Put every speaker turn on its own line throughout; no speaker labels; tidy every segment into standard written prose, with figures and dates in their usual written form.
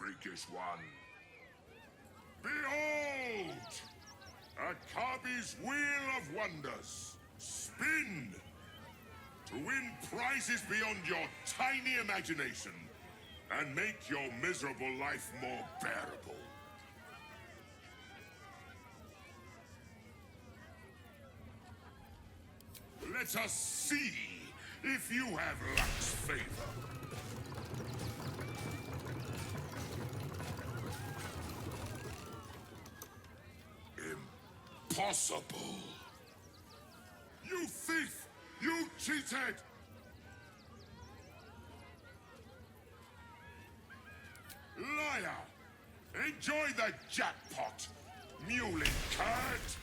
freakish one. Behold! A Kabi's Wheel of Wonders. Spin! To win prizes beyond your tiny imagination and make your miserable life more bearable. Let us see if you have luck's favor. Impossible! You thief! You cheated! Liar! Enjoy the jackpot, muley curt!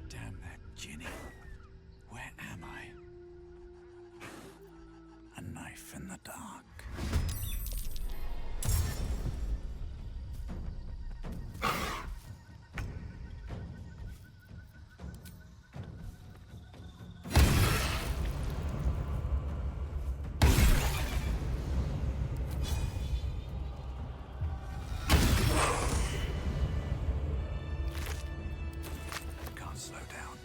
Damn that Ginny. Where am I? A knife in the dark. Slow down.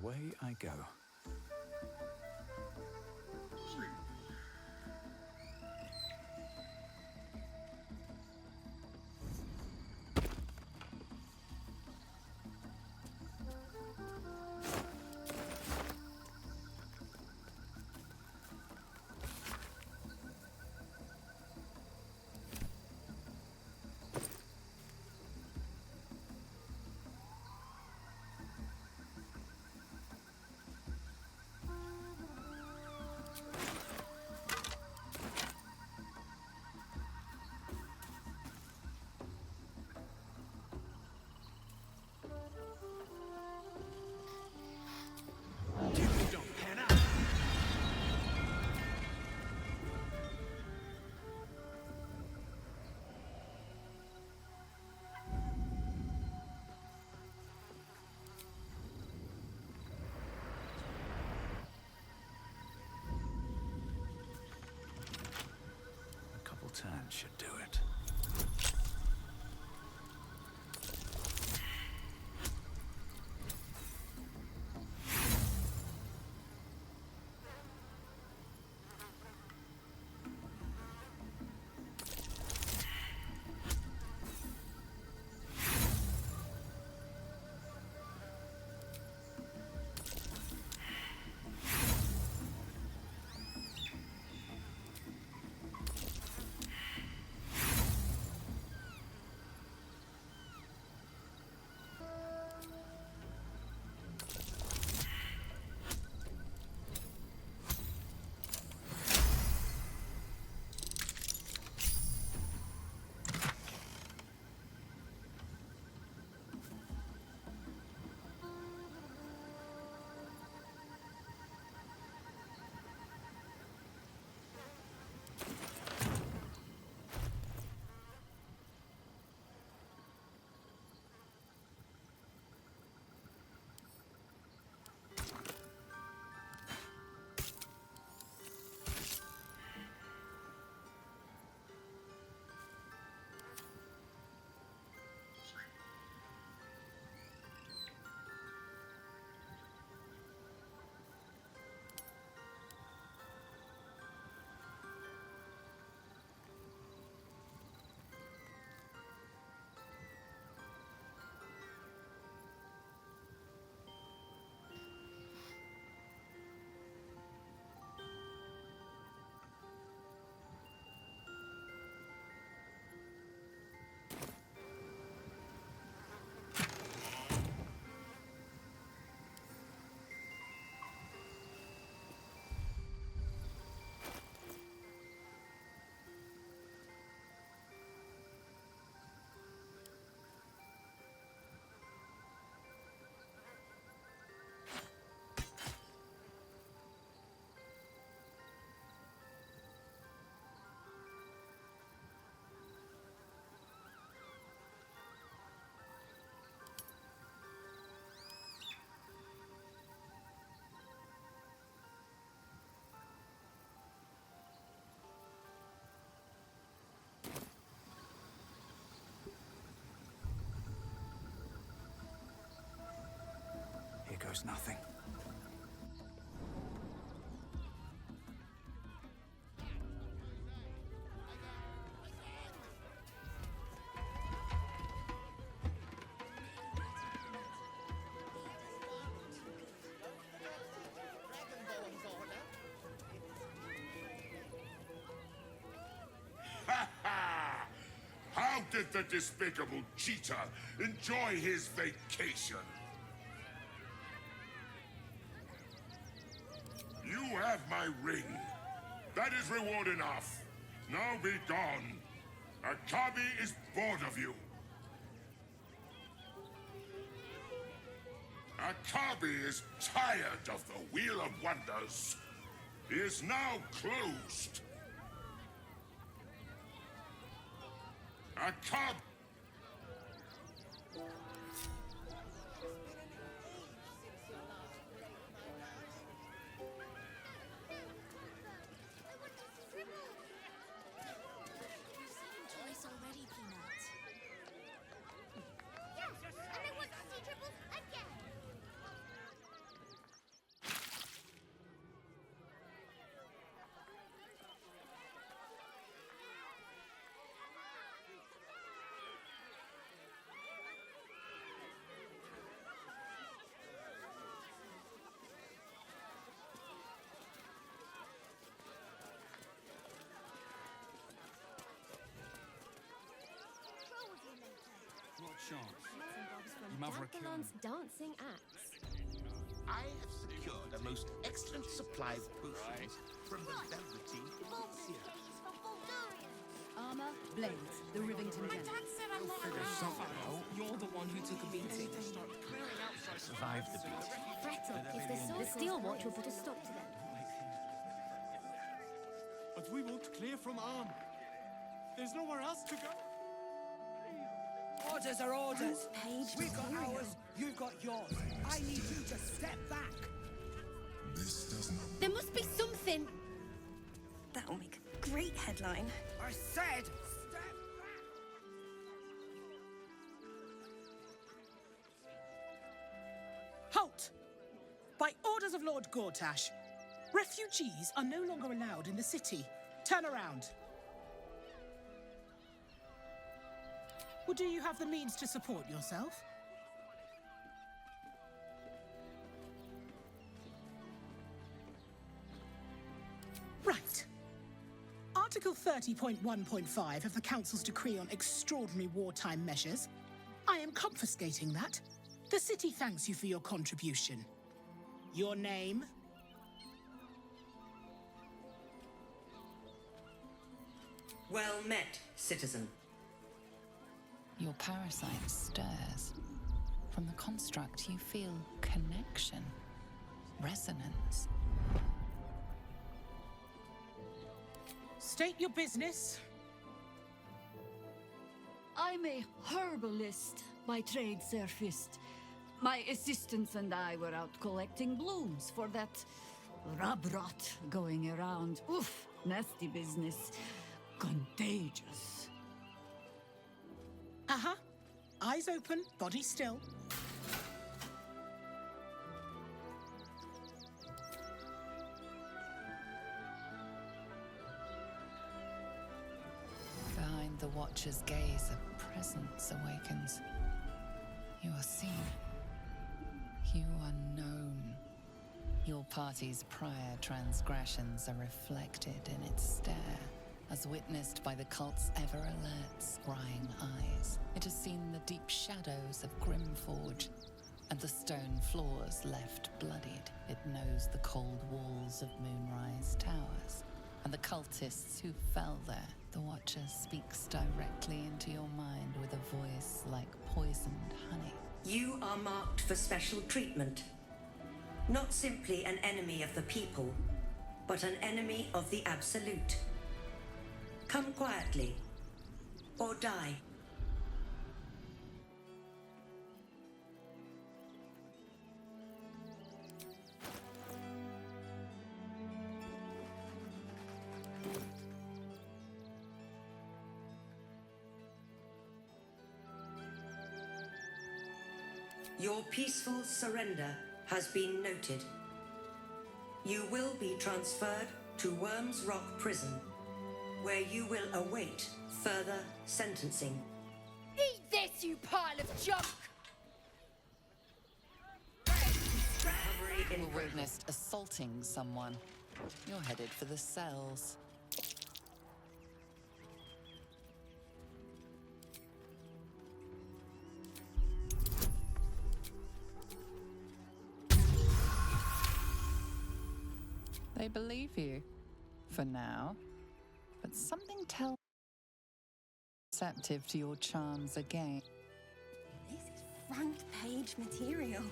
away I go. Turn should do it. Here goes nothing.
How did the despicable cheater enjoy his vacation? You have my ring. That is reward enough. Now be gone. Akabi is bored of you. Akabi is tired of the Wheel of Wonders. He is now closed. Akabi...
another killing.
Dadalon's dancing acts.
I have secured a most excellent supply of potions from the Velveteen
Baldurs Gate is for Baldurians.
Armor, blades, the Rivington
My
Gem.
dad said I'm not allowed.
You're the one who took a beating.
survived the beating.
Frettle, if the Steel Watch will put a stop to them.
But we won't clear from Arm. There's nowhere else to go.
Orders are orders.
Page
We've got
material.
ours, you've got yours. I need you to step back.
This does not.
There must be something. That'll make a great headline.
I said, step back. Halt! By orders of Lord Gortash, refugees are no longer allowed in the city. Turn around. Or do you have the means to support yourself? Right. Article 30.1.5 of the Council's Decree on Extraordinary Wartime Measures. I am confiscating that. The city thanks you for your contribution. Your name?
Well met, citizen.
Your parasite stirs. From the construct, you feel connection, resonance.
State your business.
I'm a herbalist by trade, Sir Fist. My assistants and I were out collecting blooms for that rub rot going around. Oof, nasty business. Contagious.
Uh-huh. Eyes open, body still.
Behind the Watcher's gaze, a presence awakens. You are seen. You are known. Your party's prior transgressions are reflected in its stare, as witnessed by the cult's ever-alert, scrying eyes. It has seen the deep shadows of Grimforge, and the stone floors left bloodied. It knows the cold walls of Moonrise Towers, and the cultists who fell there. The Watcher speaks directly into your mind with a voice like poisoned honey.
You are marked for special treatment. Not simply an enemy of the people, but an enemy of the Absolute. Come quietly, or die. Your peaceful surrender has been noted. You will be transferred to Worms Rock Prison, where you will await further sentencing.
Eat this, you pile of junk!
Recovery in
You
progress.
witnessed assaulting someone. You're headed for the cells. They believe you, for now. But something tells receptive to your charms again.
This is front page material.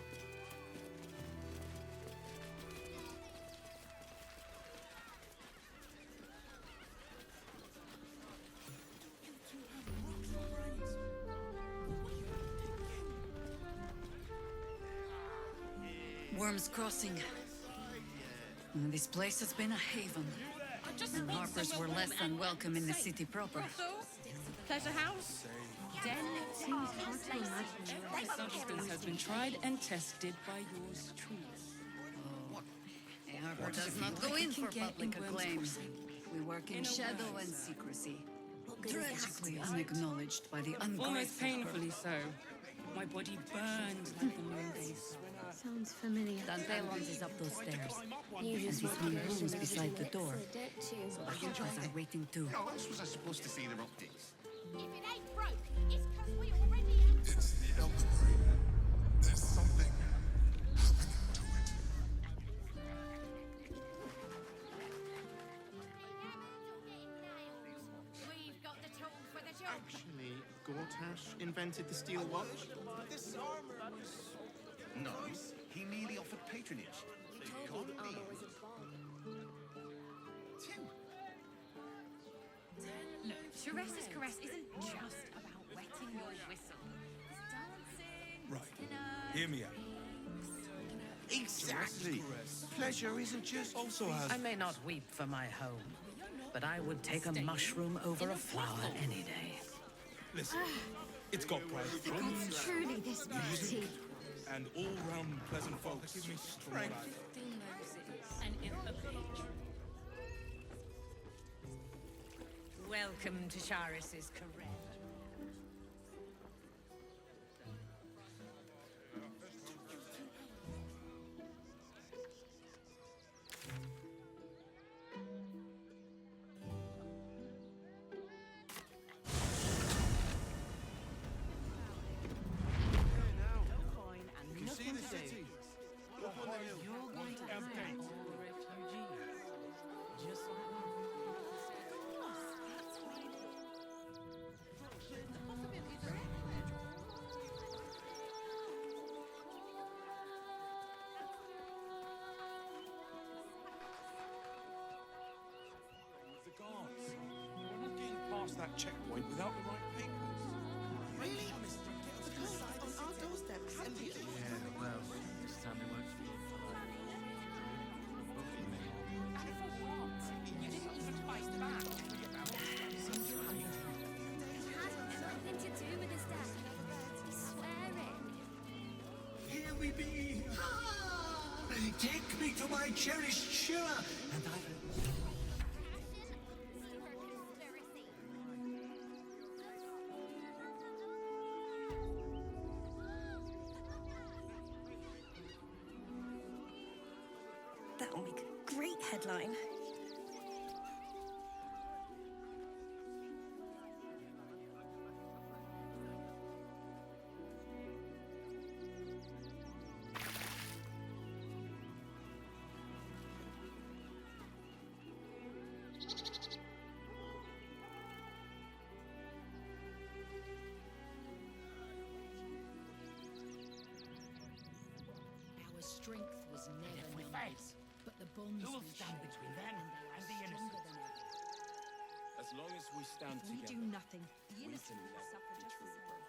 Worms Crossing. This place has been a haven. And Harpers were less than welcome in the city proper.
Pleasure house.
Den seems hard to imagine.
Substance has been tried and tested by yours truly.
Harper does not go in for public acclaim. We work in shadow and secrecy. Tragically unacknowledged by the ungrateful.
Almost painfully so. My body burned like the moon base.
Sounds familiar.
Dantelons is up those stairs.
You
And
just
he's
want
hung
to
rooms beside the door.
Don't
So
you?
the Harpers are waiting too.
How else was I supposed to see their optics?
If it ain't broke, it's 'cause we already have.
It's the Elder Brain.
Gortash invented the steel watch?
This armor was... No, he merely offered patronage.
Told me the armor was a bomb.
Tim!
Look, Therese's caress isn't just about wetting your whistle. There's dancing,
Right. Hear me out.
Exactly! Pleasure isn't just...
Also has...
I may not weep for my home, but I would take a mushroom over a flower any day.
Listen, it's got private
The gods
rooms,
truly this beauty.
and all-round pleasant folks. Give me strength.
And in a page.
Welcome to Charis's caress.
You can see the city. Up on the hill.
You're going to have all the refugees. Just like
The guards. We're not getting past that checkpoint without the right papers.
Really? The coast on our doorstep. Yeah, well, this time they won't feel fine.
You didn't even fight back.
It had nothing to do with his death. Swear it.
Here we be! Take me to my cherished Shira, and I will...
That'll make a great headline.
Our strength was never
If we
numbers,
fail,
but the bonds
who will
we
stand
share,
between them
and they
and
are
the innocent?
stronger than ever.
As long as we stand
We
together.
do nothing. The
We
innocent
can
will
never
suffer
be
just the
truly
same.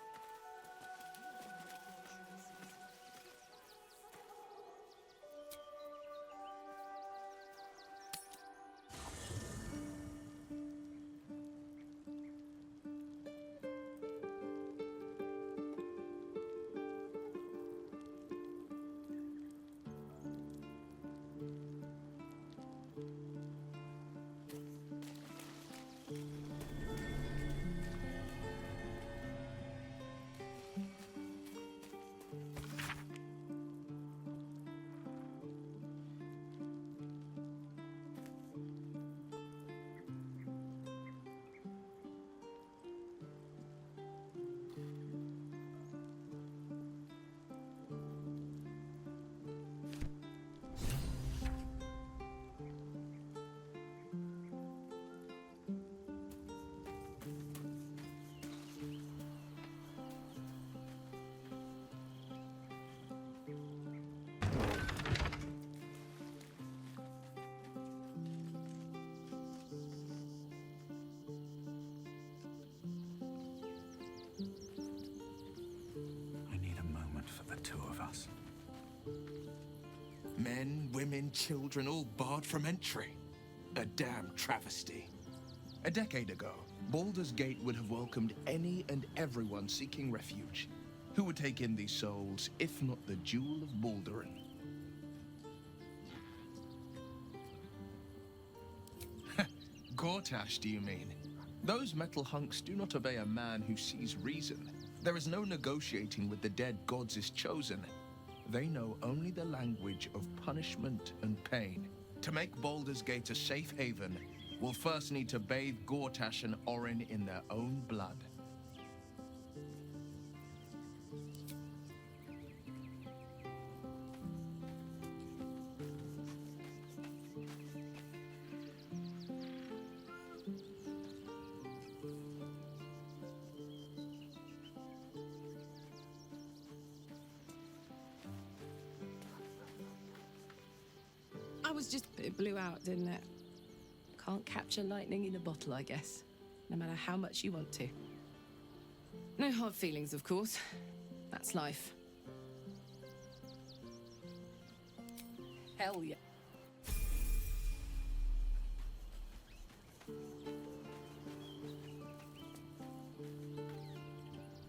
I need a moment for the two of us.
Men, women, children, all barred from entry. A damn travesty. A decade ago, Baldurs Gate would have welcomed any and everyone seeking refuge. Who would take in these souls, if not the Jewel of Baldurin? Gortash, do you mean? Those metal hunks do not obey a man who sees reason. There is no negotiating with the dead gods is chosen. They know only the language of punishment and pain. To make Baldur's Gate a safe haven, we'll first need to bathe Gortash and Orin in their own blood.
It blew out, didn't it? Can't capture lightning in a bottle, I guess. No matter how much you want to. No hard feelings, of course. That's life. Hell yeah.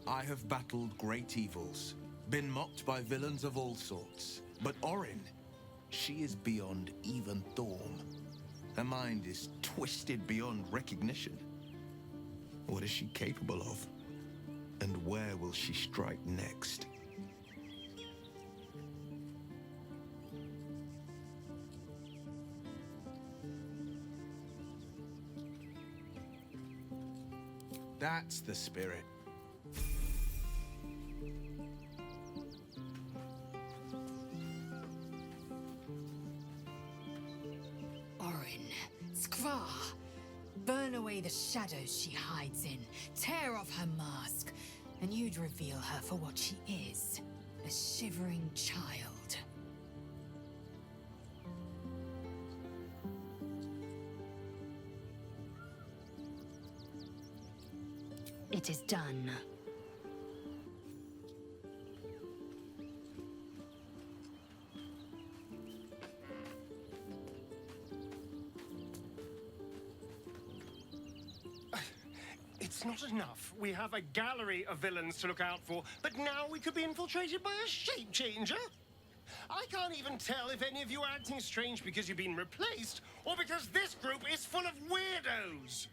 I have battled great evils, been mocked by villains of all sorts. But Orin, she is beyond even Thorm. Her mind is twisted beyond recognition. What is she capable of? And where will she strike next? That's the spirit.
Orin, Skra, burn away the shadows she hides in, tear off her mask, and you'd reveal her for what she is, a shivering child. It is done.
It's not enough. We have a gallery of villains to look out for, but now we could be infiltrated by a shape changer? I can't even tell if any of you are acting strange because you've been replaced, or because this group is full of weirdos.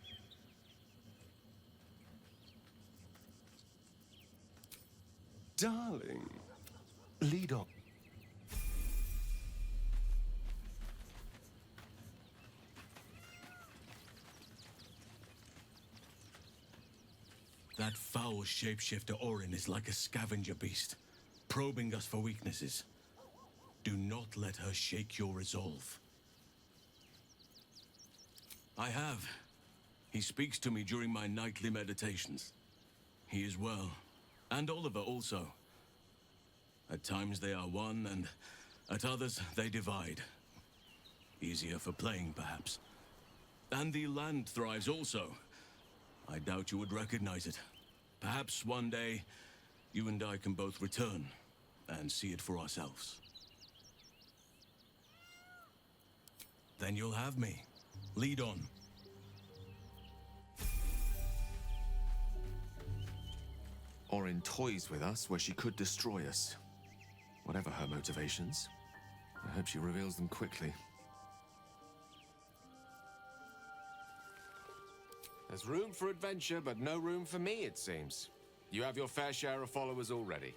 Darling, lead on.
That foul shapeshifter Orin is like a scavenger beast, probing us for weaknesses. Do not let her shake your resolve. I have. He speaks to me during my nightly meditations. He is well. And Oliver also. At times they are one, and at others they divide. Easier for playing, perhaps. And the land thrives also. I doubt you would recognize it. Perhaps one day, you and I can both return and see it for ourselves. Then you'll have me. Lead on.
Orin toys with us where she could destroy us. Whatever her motivations, I hope she reveals them quickly. There's room for adventure, but no room for me, it seems. You have your fair share of followers already.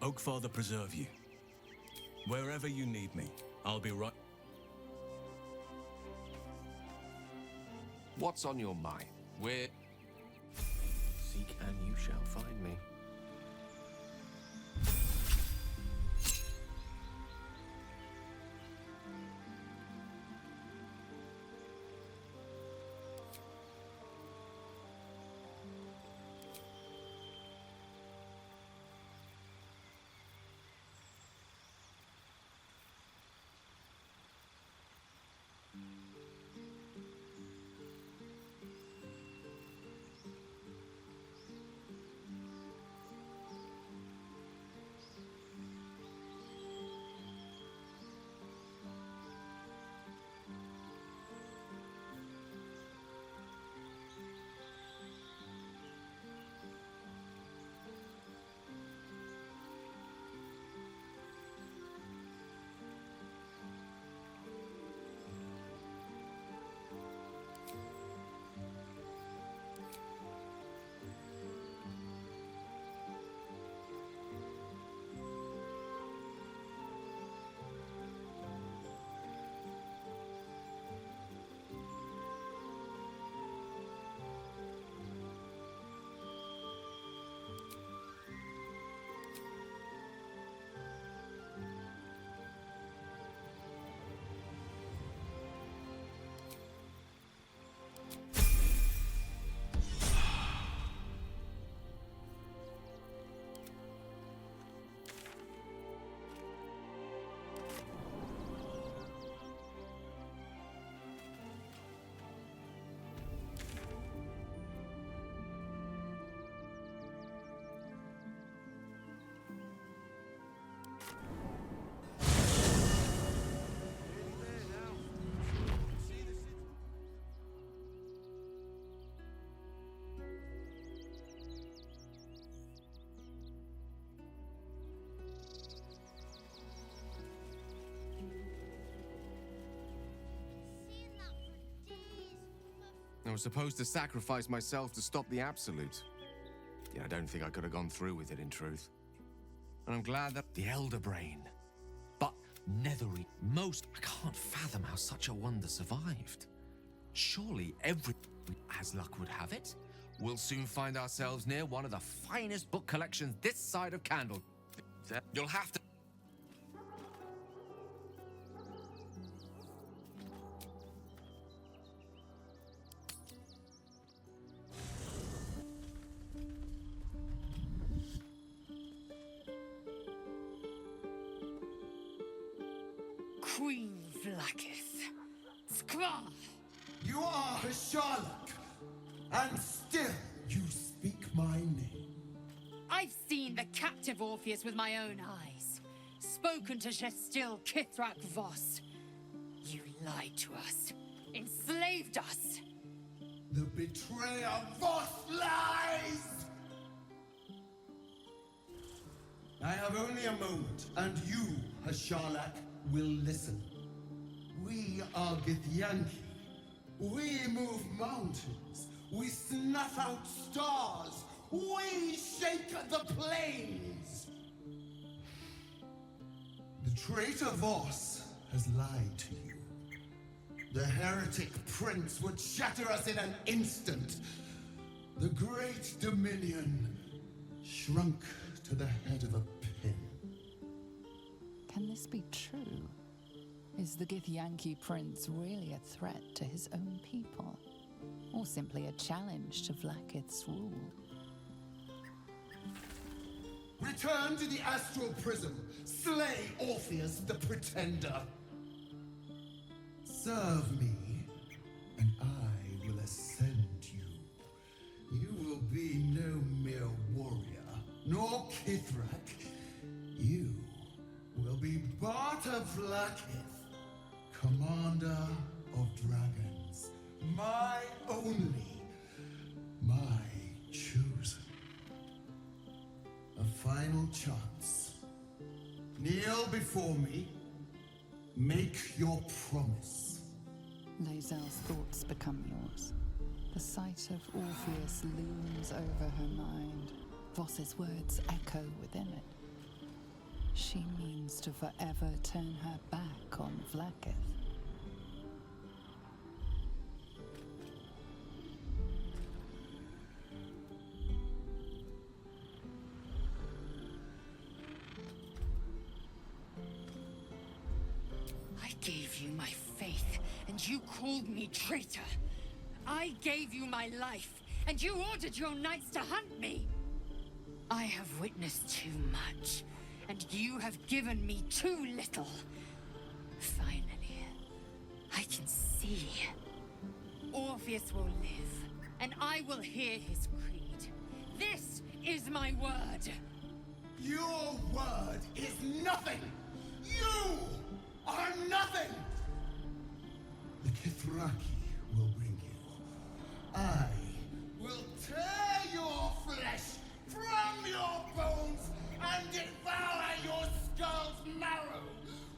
Oakfather preserve you. Wherever you need me, I'll be right...
What's on your mind? Where... Seek and you shall find me. I was supposed to sacrifice myself to stop the Absolute. Yet I don't think I could have gone through with it, in truth. And I'm glad that the Elder Brain. But Nethery, I can't fathom how such a wonder survived. Surely every, as luck would have it, we'll soon find ourselves near one of the finest book collections this side of Candle. You'll have to...
Queen Vlaakith. Skra!
You are a Sherlock, and still you speak my name.
I've seen the captive Orpheus with my own eyes. Spoken to Shestil Kithrak Voss. You lied to us. Enslaved us.
The betrayer Voss lies! I have only a moment, and you, Hasharlak, will listen. We are Githyanki. We move mountains. We snuff out stars. We shake the plains. The traitor Voss has lied to you. The heretic prince would shatter us in an instant. The great dominion shrunk to the head of a pin.
Can this be true? Is the Githyanki prince really a threat to his own people? Or simply a challenge to Vlaakith's rule?
Return to the astral prism. Slay Orpheus the Pretender. Serve me, and I will ascend you. You will be no mere warrior, nor Kithrak. You will be Barta Vlaakith, commander of dragons. My only, my chosen. A final chance. Kneel before me. Make your promise.
Lae'zel's thoughts become yours. The sight of Orpheus looms over her mind. Voss's words echo within it. She means to forever turn her back on Vlaakith.
I gave you my faith, and you called me traitor. I gave you my life, and you ordered your knights to hunt me. I have witnessed too much, and you have given me too little. Finally, I can see. Orpheus will live, and I will hear his creed. This is my word.
Your word is nothing! You are nothing! The Kithraki will bring you. I will tear your flesh from your bones and devour your skull's marrow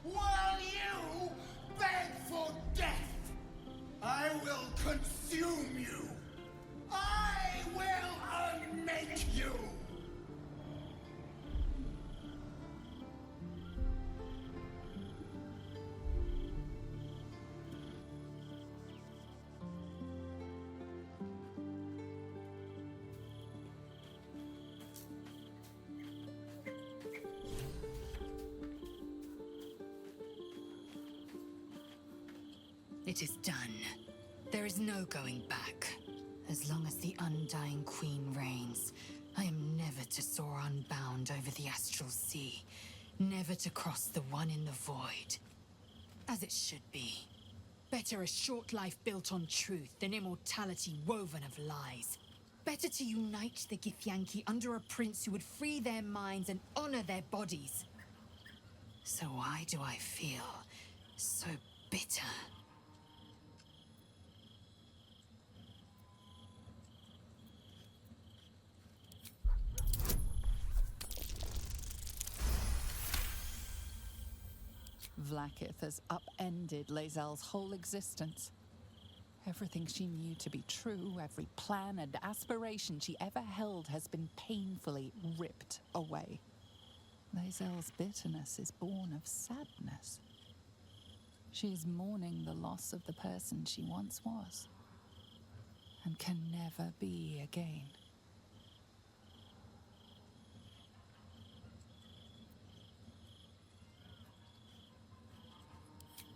while you beg for death. I will consume you. I will unmake you.
It is done. There is no going back. As long as the Undying Queen reigns, I am never to soar unbound over the astral sea, never to cross the one in the void. As it should be. Better a short life built on truth than immortality woven of lies. Better to unite the Githyanki under a prince who would free their minds and honor their bodies. So why do I feel so bitter?
Vlaakith has upended Lae'zel's whole existence. Everything she knew to be true, every plan and aspiration she ever held has been painfully ripped away. Lae'zel's bitterness is born of sadness. She is mourning the loss of the person she once was, and can never be again.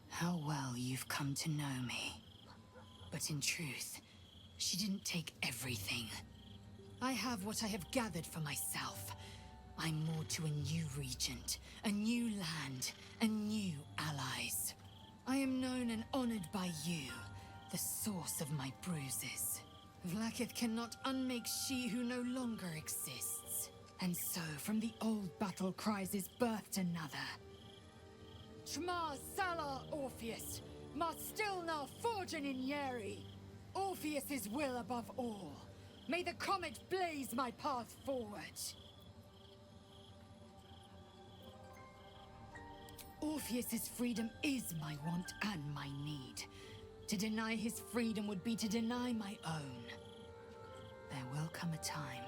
How well you've come to know me. But in truth, she didn't take everything. I have what I have gathered for myself. I'm moored to a new regent, a new land, and new allies. I am known and honored by you, the source of my bruises. Vlaakith cannot unmake she who no longer exists. And so, from the old battle cries is birthed another. Shma Salar Orpheus, Mart Stilnar Forgen in Yeri. Orpheus's will above all. May the comet blaze my path forward. Orpheus's freedom is my want and my need. To deny his freedom would be to deny my own. There will come a time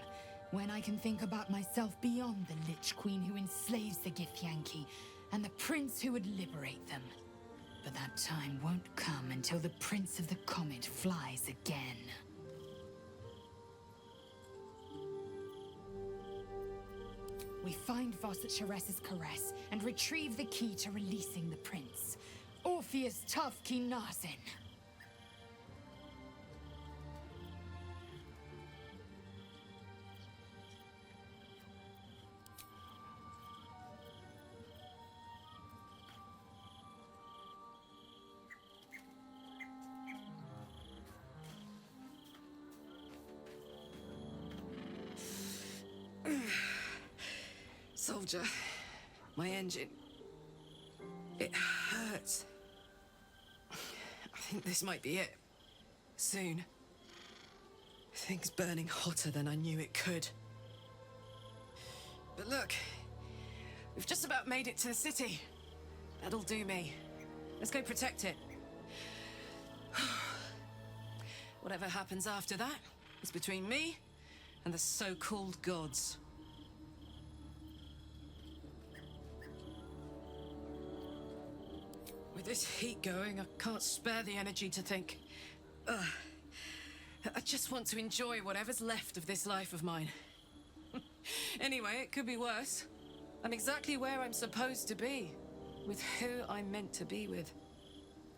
when I can think about myself beyond the Lich Queen who enslaves the Githyanki and the prince who would liberate them. But that time won't come until the Prince of the Comet flies again. We find Voss at Sheres's caress and retrieve the key to releasing the prince. Orpheus Tough Kinazin.
Soldier, my engine. It hurts. I think this might be it. Soon. Things burning hotter than I knew it could. But look, we've just about made it to the city. That'll do me. Let's go protect it. Whatever happens after that is between me and the so-called gods. this heat going, I can't spare the energy to think. I just want to enjoy whatever's left of this life of mine. Anyway, it could be worse. I'm exactly where I'm supposed to be, with who I'm meant to be with.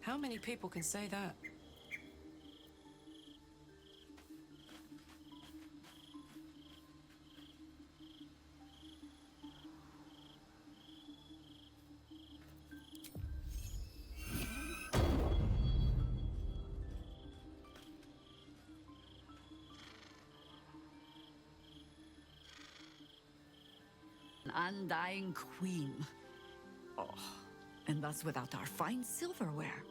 How many people can say that?
An undying queen. Oh, and that's without our fine silverware.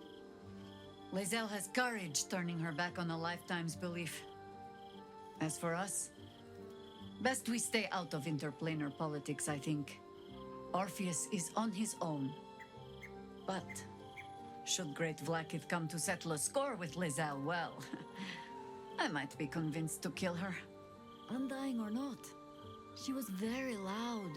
Lae'zel has courage turning her back on a lifetime's belief. As for us, best we stay out of interplanar politics, I think. Orpheus is on his own. But should Great Vlaakith come to settle a score with Lae'zel, well, I might be convinced to kill her. Undying or not, she was very loud.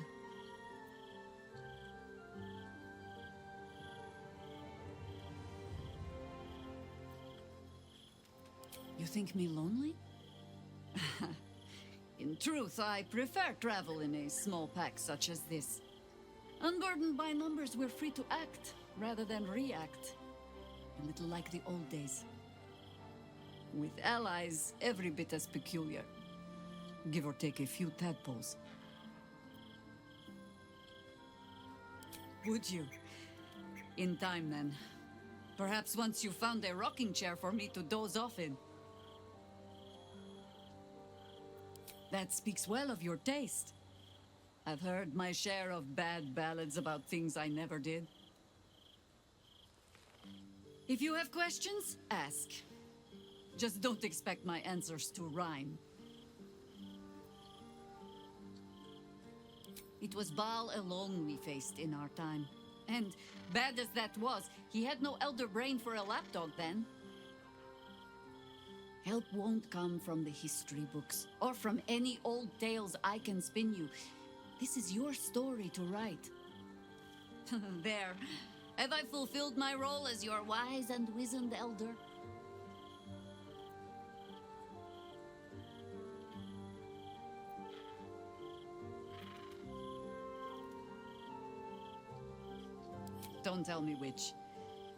You think me lonely? In truth, I prefer travel in a small pack such as this. Unburdened by numbers, we're free to act rather than react. A little like the old days. With allies every bit as peculiar. Give or take a few tadpoles. Would you? In time, then. Perhaps once you found a rocking chair for me to doze off in. That speaks well of your taste. I've heard my share of bad ballads about things I never did. If you have questions, ask. Just don't expect my answers to rhyme. It was Baal alone we faced in our time. And bad as that was, he had no elder brain for a lapdog then. Help won't come from the history books, or from any old tales I can spin you. This is your story to write. There. Have I fulfilled my role as your wise and wizened elder? Don't tell me which.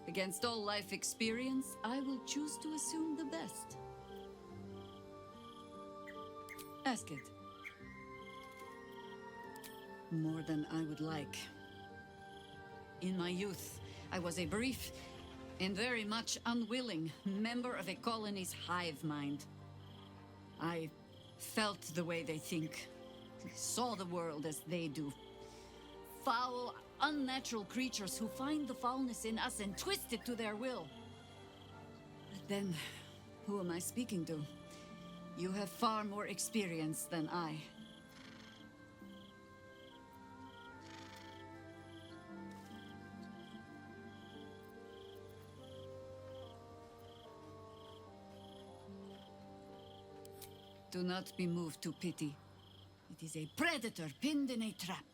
Against all life experience, I will choose to assume the best. Ask it. More than I would like. In my youth, I was a brief and very much unwilling member of a colony's hive mind. I felt the way they think, saw the world as they do. Foul, unnatural creatures who find the foulness in us and twist it to their will. But then, who am I speaking to? You have far more experience than I. Do not be moved to pity. It is a predator pinned in a trap.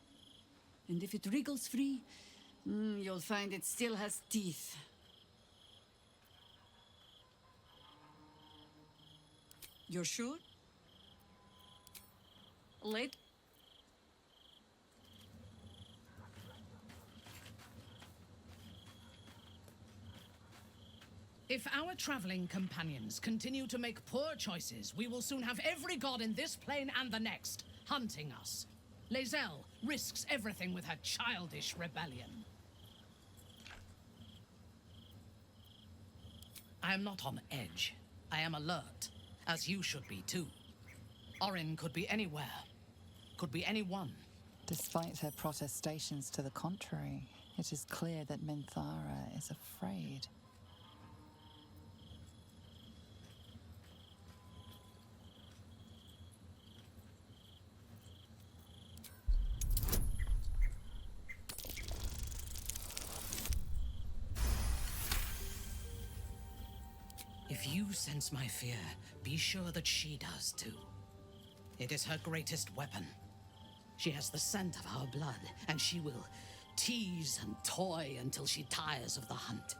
And if it wriggles free, you'll find it still has teeth. You're sure? Late?
If our traveling companions continue to make poor choices, we will soon have every god in this plane and the next hunting us. Lae'zel risks everything with her childish rebellion. I am not on edge. I am alert, as you should be too. Orin could be anywhere, could be anyone.
Despite her protestations to the contrary, it is clear that Minthara is afraid.
If you sense my fear, be sure that she does too. It is her greatest weapon. She has the scent of our blood, and she will tease and toy until she tires of the hunt.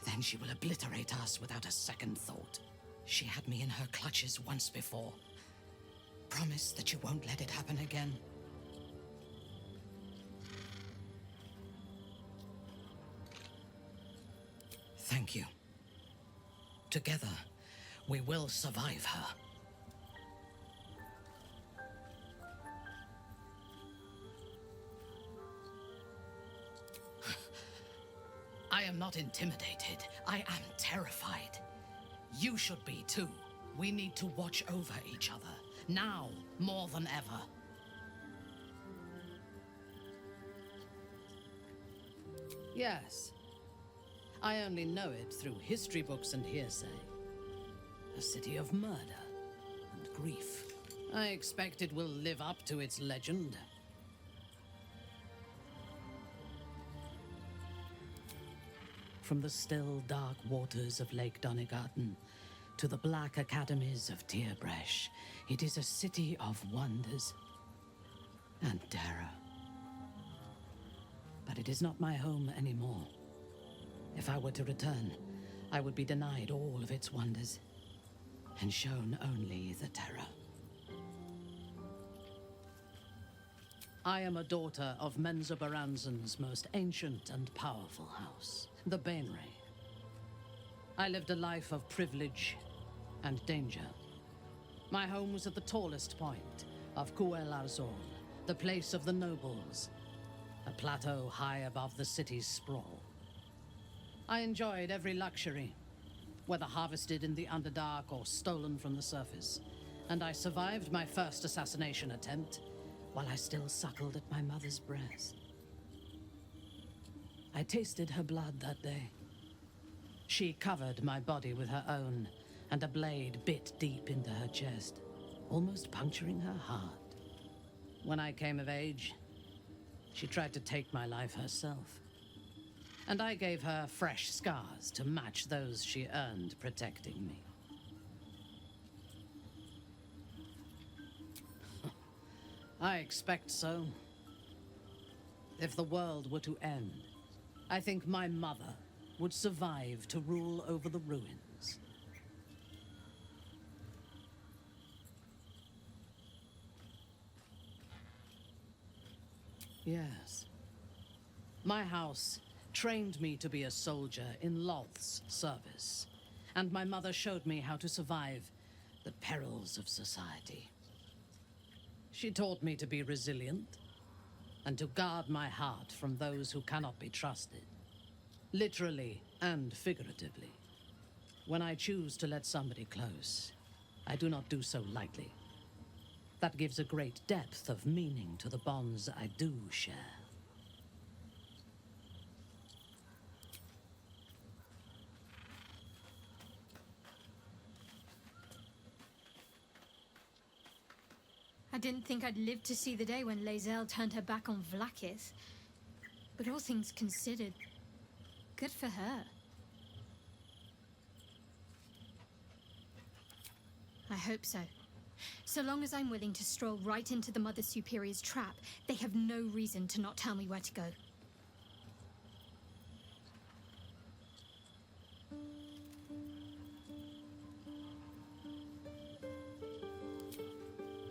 Then she will obliterate us without a second thought. She had me in her clutches once before. Promise that you won't let it happen again. Thank you. Together, we will survive her. I am not intimidated. I am terrified. You should be too. We need to watch over each other, now more than ever. Yes. I only know it through history books and hearsay. A city of murder and grief. I expect it will live up to its legend. From the still, dark waters of Lake Donegarten to the black academies of Tierbresh, it is a city of wonders and terror. But it is not my home anymore. If I were to return, I would be denied all of its wonders and shown only the terror. I am a daughter of Menzoberranzan's most ancient and powerful house, the Bainray. I lived a life of privilege and danger. My home was at the tallest point of Cuel Arzol, the place of the nobles, a plateau high above the city's sprawl. I enjoyed every luxury, whether harvested in the Underdark or stolen from the surface, and I survived my first assassination attempt while I still suckled at my mother's breast. I tasted her blood that day. She covered my body with her own, and a blade bit deep into her chest, almost puncturing her heart. When I came of age, she tried to take my life herself, and I gave her fresh scars to match those she earned protecting me. I expect so. If the world were to end, I think my mother would survive to rule over the ruins. Yes. My house trained me to be a soldier in Loth's service, and my mother showed me how to survive the perils of society. She taught me to be resilient and to guard my heart from those who cannot be trusted, literally and figuratively. When I choose to let somebody close, I do not do so lightly. That gives a great depth of meaning to the bonds I do share.
I didn't think I'd live to see the day when Lae'zel turned her back on Vlaakith. But all things considered, good for her. I hope so. So long as I'm willing to stroll right into the Mother Superior's trap, they have no reason to not tell me where to go.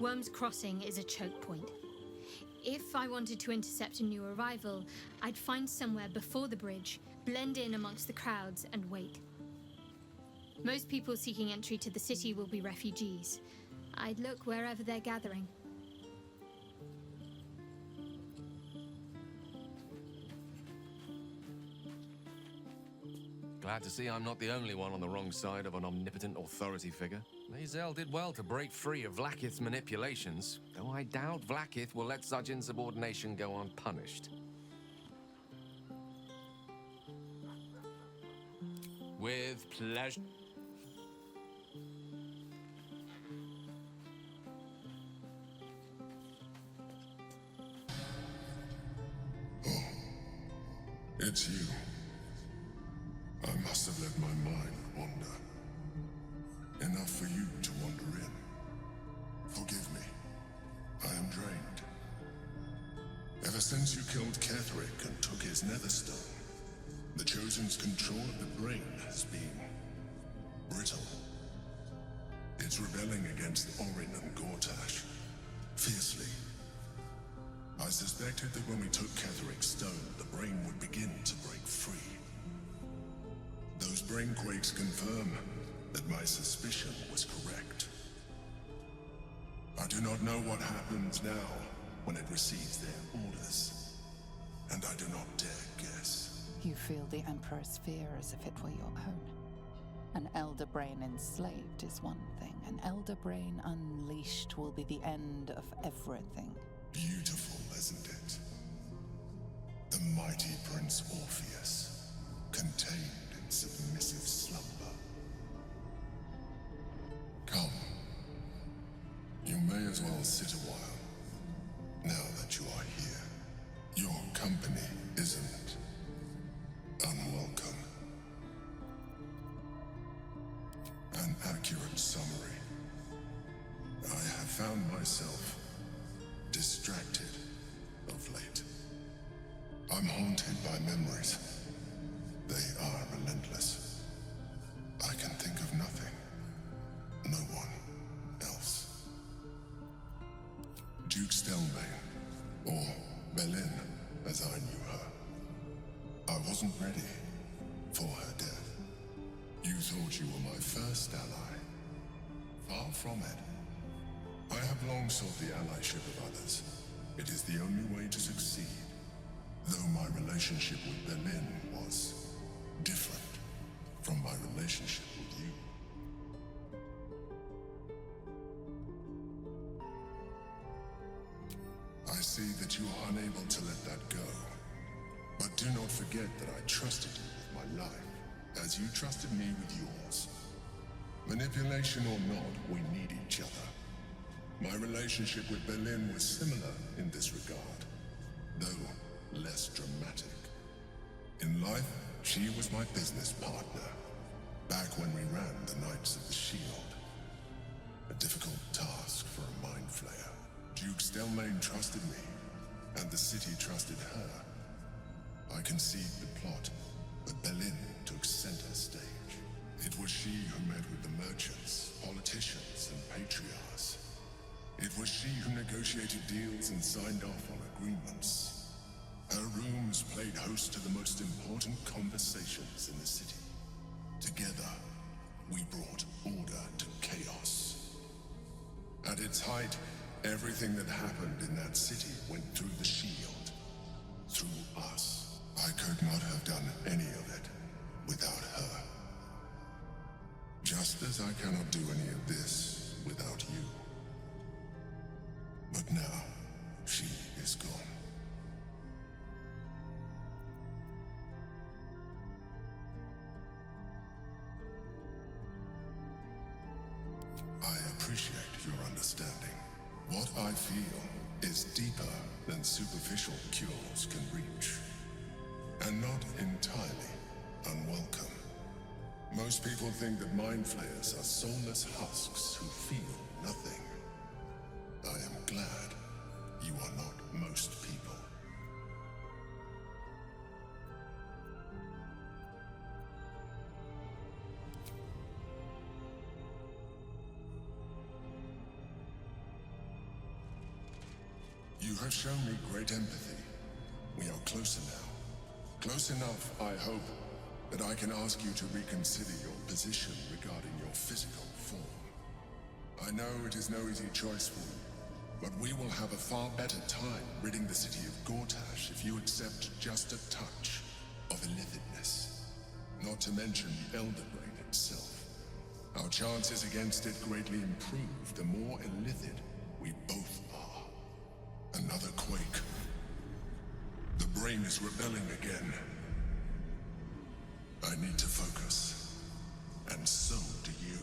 Worm's Crossing is a choke point. If I wanted to intercept a new arrival, I'd find somewhere before the bridge, blend in amongst the crowds, and wait. Most people seeking entry to the city will be refugees. I'd look wherever they're gathering.
Glad to see I'm not the only one on the wrong side of an omnipotent authority figure. Lae'zel did well to break free of Vlaakith's manipulations, though I doubt Vlaakith will let such insubordination go unpunished.
With pleasure.
It's you. I must have let my mind wander. Enough for you to wander in. Forgive me. I am drained. Ever since you killed Ketheric and took his netherstone, the Chosen's control of the brain has been brittle. It's rebelling against Orin and Gortash fiercely. I suspected that when we took Ketheric's stone, the brain would begin to break free. Those brain quakes confirm that my suspicion was correct. I do not know what happens now when it receives their orders, and I do not dare guess.
You feel the Emperor's fear as if it were your own. An elder brain enslaved is one thing. An elder brain unleashed will be the end of everything.
Beautiful, isn't it? The mighty Prince Orpheus, contained in submissive slumber. Come. You may as well sit a while, now that you are here. Your company isn't unwelcome. An accurate summary. I have found myself distracted of late. I'm haunted by memories. They are relentless. I can think of nothing. No one else. Duke Stelmane, or Belin, as I knew her. I wasn't ready for her death. You thought you were my first ally. Far from it. I have long sought the allyship of others. It is the only way to succeed. Though my relationship with Belin was different from my relationship with you. I see that you are unable to let that go. But do not forget that I trusted you with my life, as you trusted me with yours. Manipulation or not, we need each other. My relationship with Belin was similar in this regard, though less dramatic. In life, she was my business partner, back when we ran the Knights of the Shield. A difficult task for a mind flayer. Duke Stelmane trusted me, and the city trusted her. I conceived the plot, but Belin took center stage. It was she who met with the merchants, politicians, and patriarchs. It was she who negotiated deals and signed off on agreements. Her rooms played host to the most important conversations in the city. Together, we brought order to chaos. At its height, everything that happened in that city went through the shield. Through us. I could not have done any of it without her. Just as I cannot do any of this without you. But now, she is gone. I appreciate your understanding. What I feel is deeper than superficial cures can reach. And not entirely unwelcome. Most people think that mind flayers are soulless husks who feel nothing. I am glad you are not most people. You have shown me great empathy. We are closer now. Close enough, I hope, that I can ask you to reconsider your position regarding your physical form. I know it is no easy choice for you, but we will have a far better time ridding the city of Gortash if you accept just a touch of illithidness. Not to mention the Elder Brain itself. Our chances against it greatly improve the more illithid we both are. Another quake. The brain is rebelling again. I need to focus, and so do you.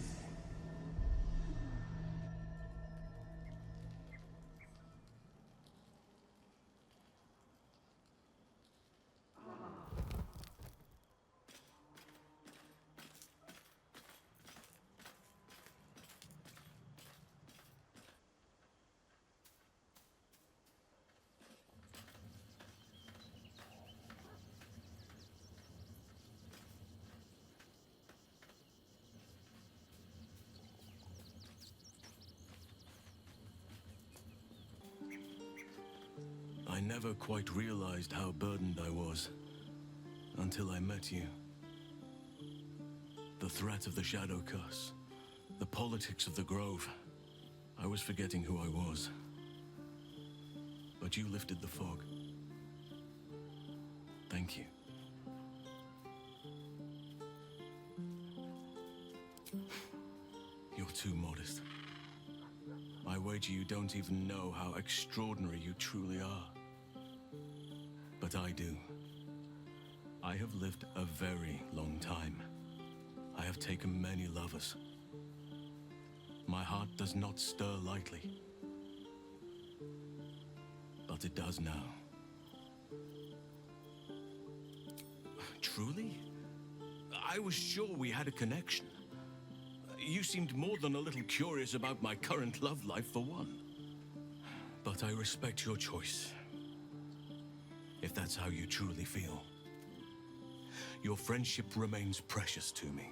never quite realized how burdened I was until I met you. The threat of the Shadow Curse, the politics of the Grove. I was forgetting who I was. But you lifted the fog. Thank you. You're too modest. I wager you don't even know how extraordinary you truly are. But I do. I have lived a very long time. I have taken many lovers. My heart does not stir lightly. But it does now. Truly? I was sure we had a connection. You seemed more than a little curious about my current love life, for one. But I respect your choice. If that's how you truly feel. Your friendship remains precious to me.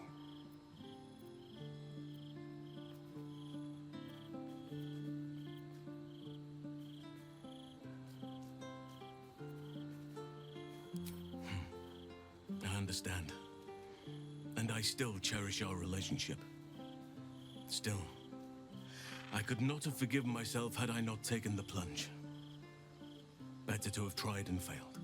I understand. And I still cherish our relationship. Still, I could not have forgiven myself had I not taken the plunge. Better to have tried and failed.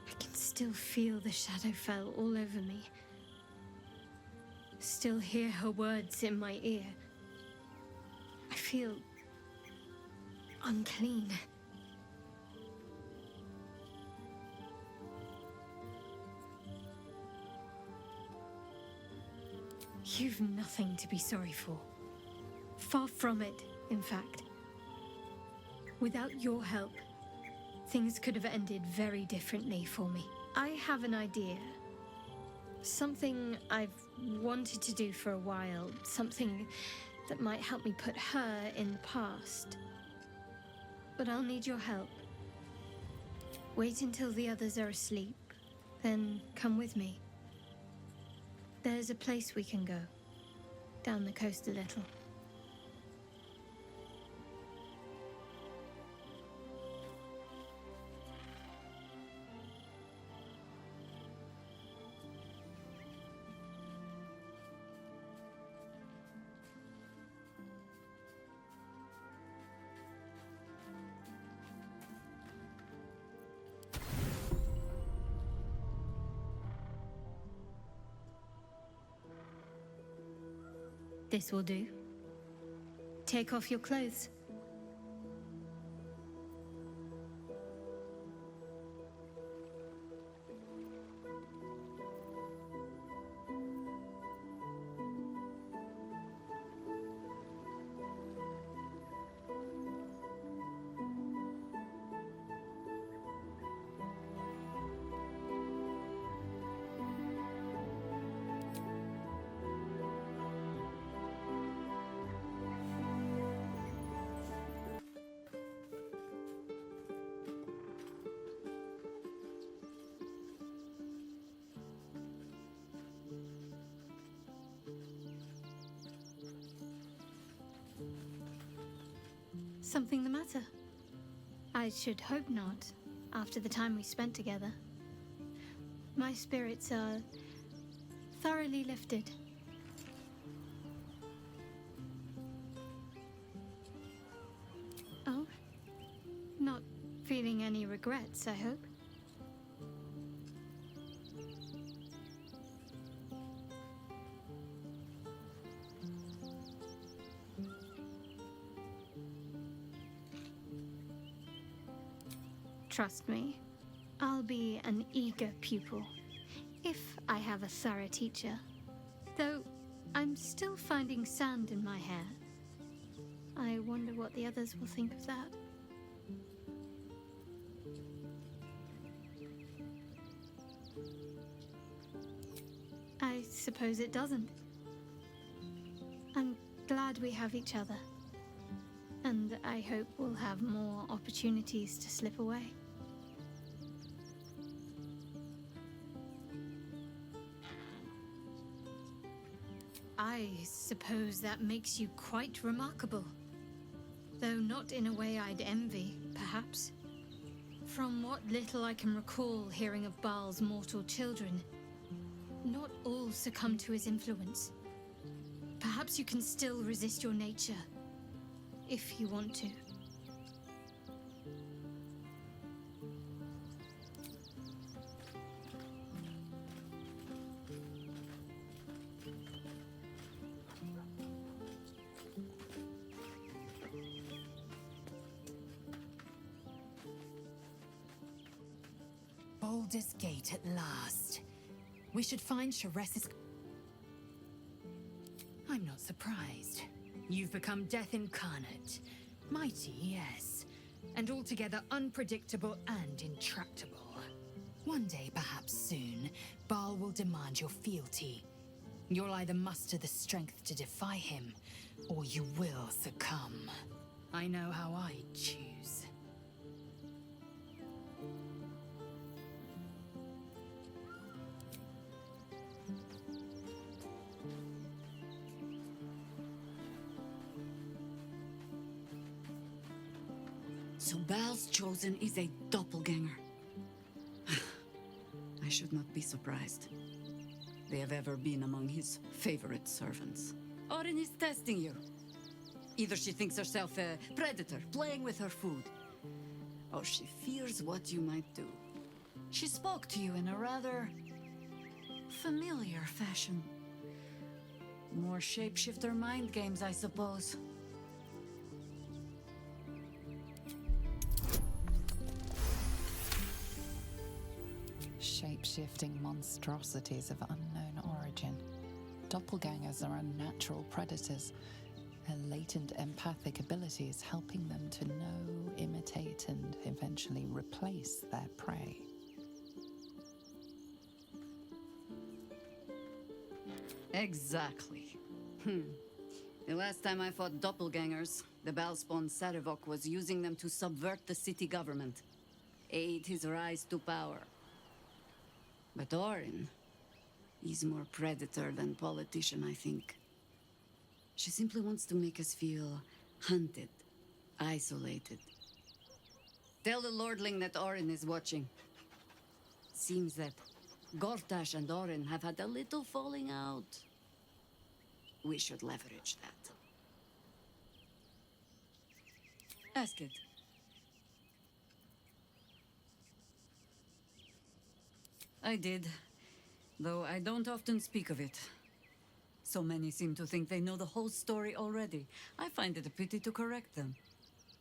I can still feel the Shadowfell all over me. Still hear her words in my ear. I feel unclean. You've nothing to be sorry for. Far from it, in fact. Without your help, things could have ended very differently for me. I have an idea. Something I've wanted to do for a while. Something that might help me put her in the past. But I'll need your help. Wait until the others are asleep, then come with me. There's a place we can go. Down the coast a little. This will do. Take off your clothes. Something the matter? I should hope not, after the time we spent together. My spirits are thoroughly lifted. feeling any regrets, I hope? Trust me, I'll be an eager pupil, if I have a thorough teacher. Though, I'm still finding sand in my hair. I wonder what the others will think of that. I suppose it doesn't. I'm glad we have each other. And I hope we'll have more opportunities to slip away. I suppose that makes you quite remarkable. Though not in a way I'd envy, perhaps. From what little I can recall hearing of Baal's mortal children, not all succumb to his influence. Perhaps you can still resist your nature, if you want to.
Baldurs Gate at last. We should find Circus. I'm not surprised. You've become death incarnate. Mighty, yes. And altogether unpredictable and intractable. One day, perhaps soon, Baal will demand your fealty. You'll either muster the strength to defy him, or you will succumb. I know how I choose.
So Baal's chosen is a doppelganger. I should not be surprised. They have ever been among his favorite servants. Orin is testing you. Either she thinks herself a predator, playing with her food, or she fears what you might do. She spoke to you in a rather familiar fashion. More shapeshifter mind games, I suppose.
Shape-shifting monstrosities of unknown origin. Doppelgangers are unnatural predators, their latent empathic abilities helping them to know, imitate, and eventually replace their prey.
Exactly. The last time I fought doppelgangers, the Baalspawn Sarevok was using them to subvert the city government, aid his rise to power. But Orin, he's more predator than politician, I think. She simply wants to make us feel hunted, isolated. Tell the Lordling that Orin is watching. Seems that Gortash and Orin have had a little falling out. We should leverage that. Ask it. I did, though I don't often speak of it. So many seem to think they know the whole story already. I find it a pity to correct them.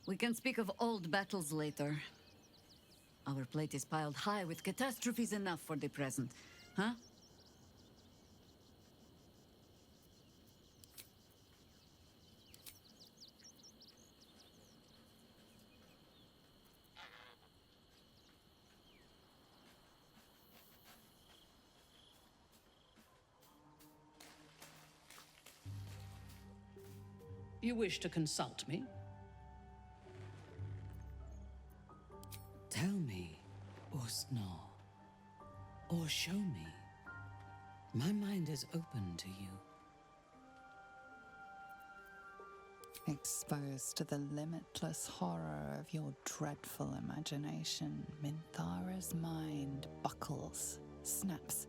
We can speak of old battles later. Our plate is piled high with catastrophes enough for the present, huh?
You wish to consult me?
Tell me, Usno, or show me. My mind is open to you.
Exposed to the limitless horror of your dreadful imagination, Minthara's mind buckles, snaps,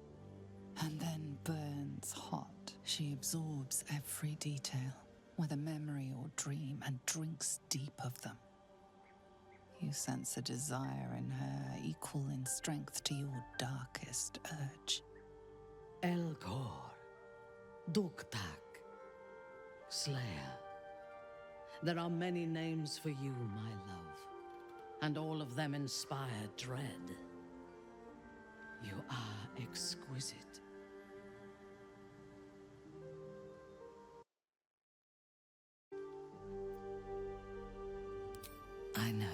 and then burns hot. She absorbs every detail, whether memory or dream, and drinks deep of them. You sense a desire in her equal in strength to your darkest urge.
Elgor, Duktak, Slayer. There are many names for you, my love, and all of them inspire dread. You are exquisite. I know.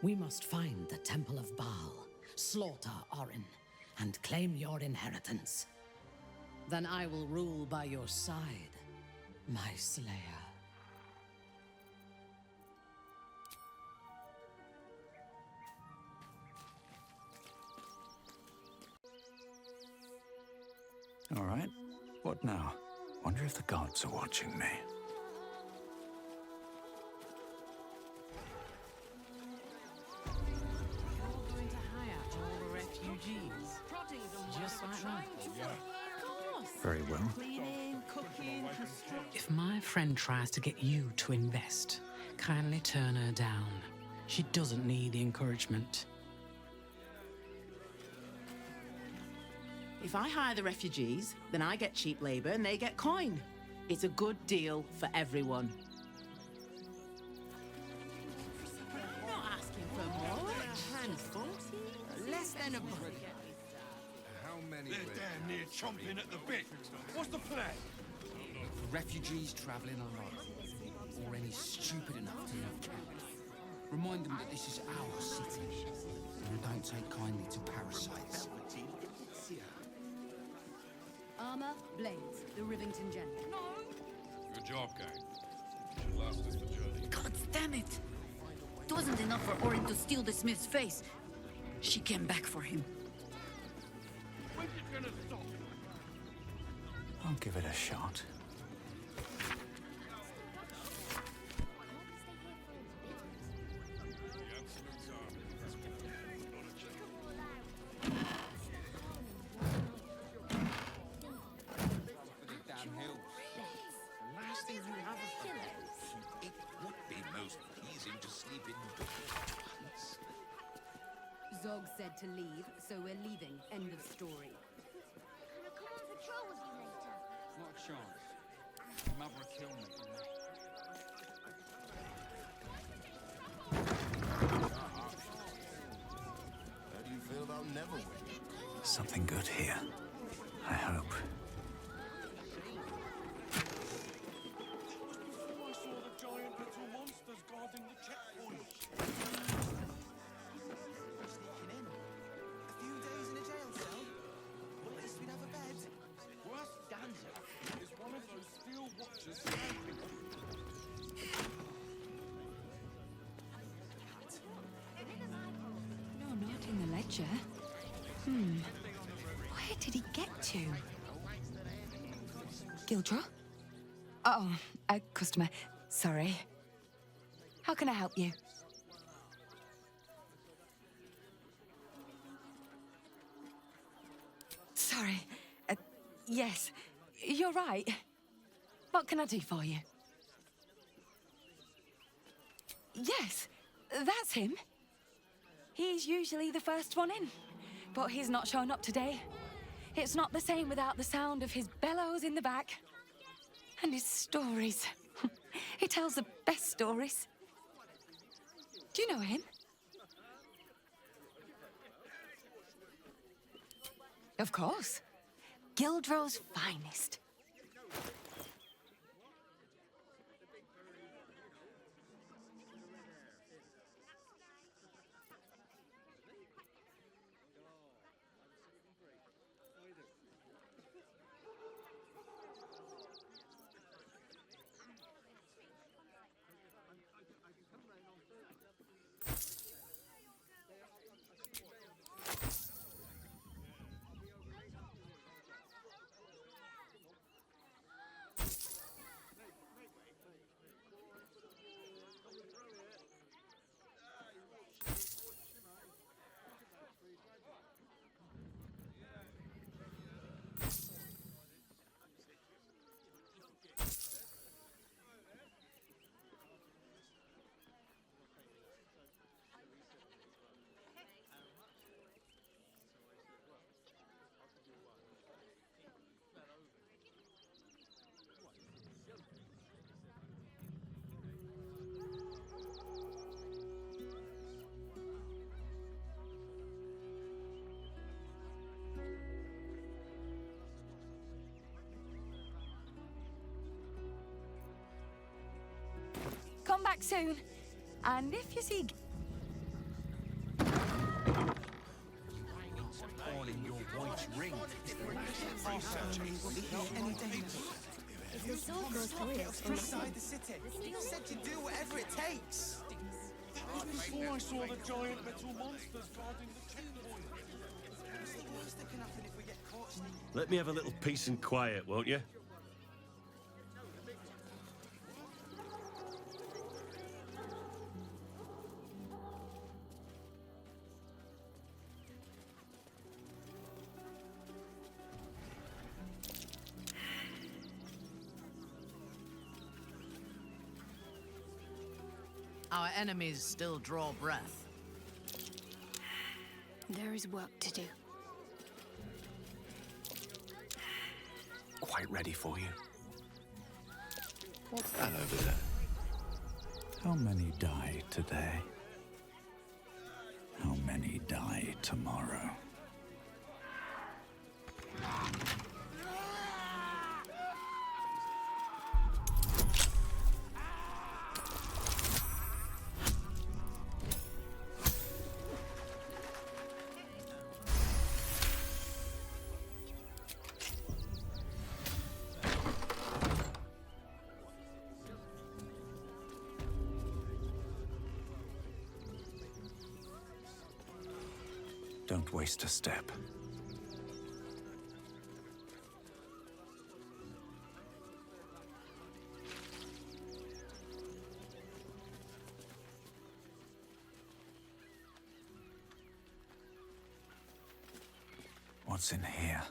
We must find the Temple of Baal, slaughter Orin, and claim your inheritance. Then I will rule by your side, my slayer.
All right. What now? Wonder if the gods are watching me.
Going to hire all the refugees. Just like that.
Very well.
Cleaning, cooking,
If my friend tries to get you to invest, kindly turn her down. She doesn't need the encouragement.
If I hire the refugees, then I get cheap labor and they get coin. It's a good deal for everyone. Not asking for much. Less than a buck.
How many? They're damn near chomping at the bit. What's the plan?
For refugees travelling alone, or any stupid enough to move camp, remind them that this is our city, and don't take kindly to parasites.
Armor, blades, the Rivington Gem. No!
Good job, gang. Should last us the journey.
God damn it! It wasn't enough for Orin to steal the smith's face. She came back for him.
When's it gonna stop?
I'll give it a shot.
Zog said to leave, so we're leaving. End of story.
Can I come on patrol with you later?
Not a chance. Your mother will kill me.
How do you feel about Neverwin?
Something good here. I hope.
I saw the giant little monsters guarding the checkpoint.
No, not in the ledger. Where did he get to? Gildra? Oh, a customer. Sorry. How can I help you? Sorry. Yes, you're right. What can I do for you? Yes, that's him. He's usually the first one in, but he's not shown up today. It's not the same without the sound of his bellows in the back. And his stories. He tells the best stories. Do you know him? Of course. Gildro's finest.
back soon. And if you see...
If the sword goes through it,
inside the city. He said to do whatever it takes.
Before I saw the giant metal monsters guarding the checkpoint.
What's the worst that can happen if we get caught?
Let me have a little peace and quiet, won't you?
Our enemies still draw breath.
There is work to do.
Quite ready for you.
What's that over there? How many die today? How many die tomorrow? Don't waste a step. What's in here?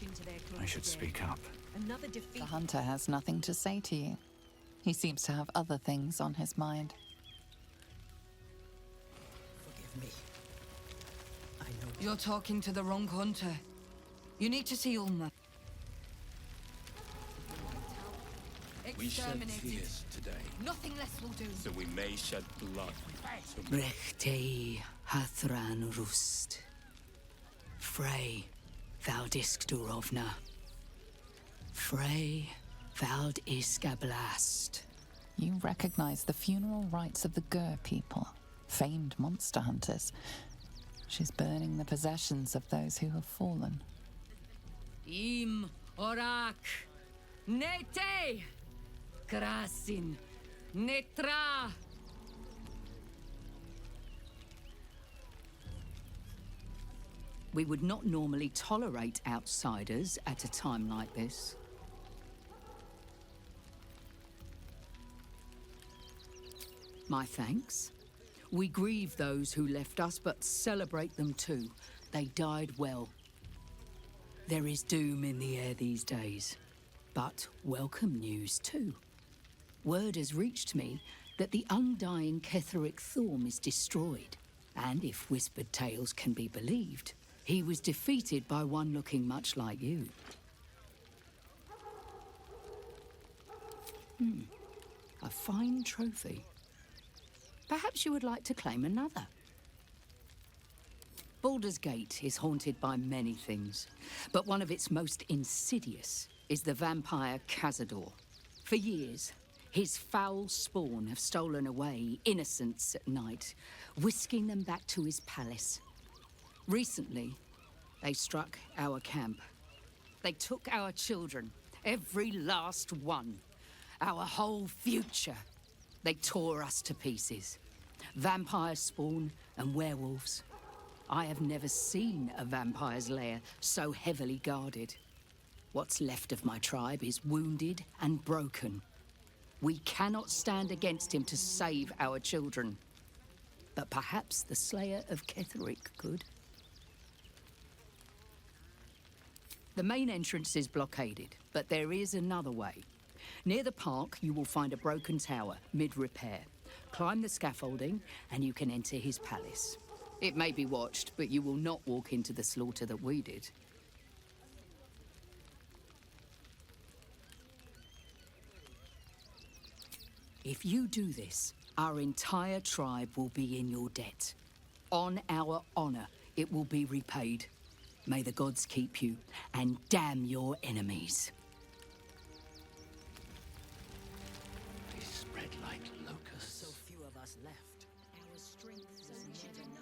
Into their
I should speak up.
Another defeat.
The hunter has nothing to say to you. He seems to have other things on his mind.
Forgive me. I know.
You're talking to the wrong hunter. You need to see Ulma.
We shed tears today.
Nothing less will do.
So we may shed blood.
Brechtei Hathran Rust. Frey Valdisk Durovna. Frey Vald Iskablast.
You recognize the funeral rites of the Gur people, famed monster hunters. She's burning the possessions of those who have fallen.
Im Orak. Nete. Krasin. Netra.
We would not normally tolerate outsiders at a time like this. My thanks. We grieve those who left us, but celebrate them too. They died well. There is doom in the air these days, but welcome news too. Word has reached me that the undying Ketheric Thorm is destroyed, and if whispered tales can be believed, he was defeated by one looking much like you. A fine trophy. Perhaps you would like to claim another. Baldurs Gate is haunted by many things, but one of its most insidious is the vampire Cazador. For years, his foul spawn have stolen away innocents at night, whisking them back to his palace. Recently, they struck our camp. They took our children, every last one. Our whole future. They tore us to pieces. Vampire spawn and werewolves. I have never seen a vampire's lair so heavily guarded. What's left of my tribe is wounded and broken. We cannot stand against him to save our children. But perhaps the Slayer of Ketheric could. The main entrance is blockaded, but there is another way. Near the park, you will find a broken tower, mid-repair. Climb the scaffolding, and you can enter his palace. It may be watched, but you will not walk into the slaughter that we did. If you do this, our entire tribe will be in your debt. On our honor, it will be repaid. May the gods keep you, and damn your enemies.
They spread like locusts.
So few of us left. Our strength was never known.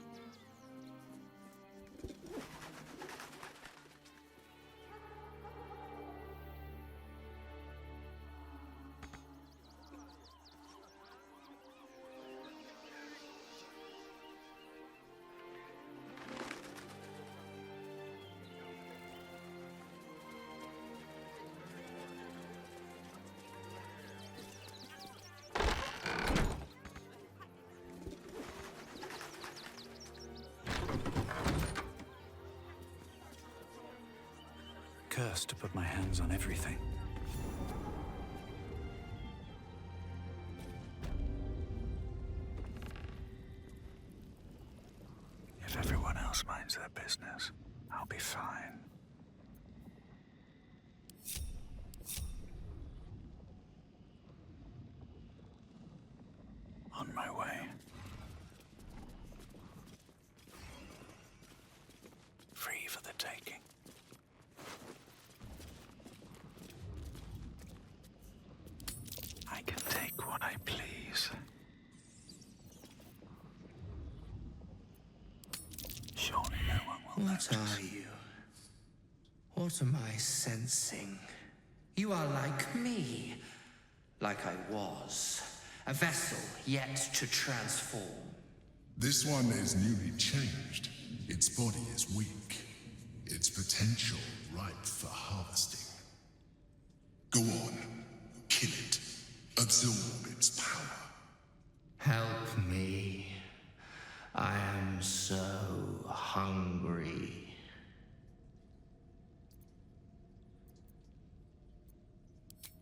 Cursed to put my hands on everything. If everyone else minds their business, I'll be fine. On my way. Free for the taking. I can take what I please. Surely no one will
What are you? What am I sensing? You are like me. Like I was. A vessel yet to transform.
This one is newly changed. Its body is weak. Its potential ripe for harvesting. Go on. Kill it. Absorb its power.
Help me. I am so hungry.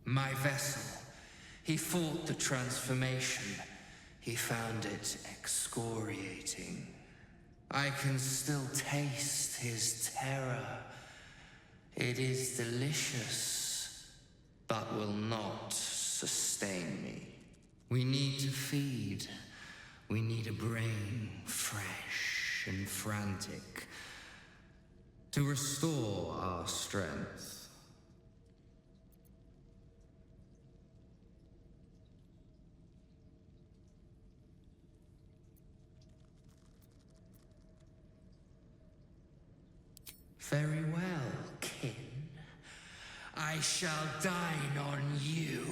My vessel. He fought the transformation. He found it excoriating. I can still taste his terror. It is delicious, but will not sustain me. We need to feed. We need a brain fresh and frantic to restore our strength. Very well, kin. I shall dine on you.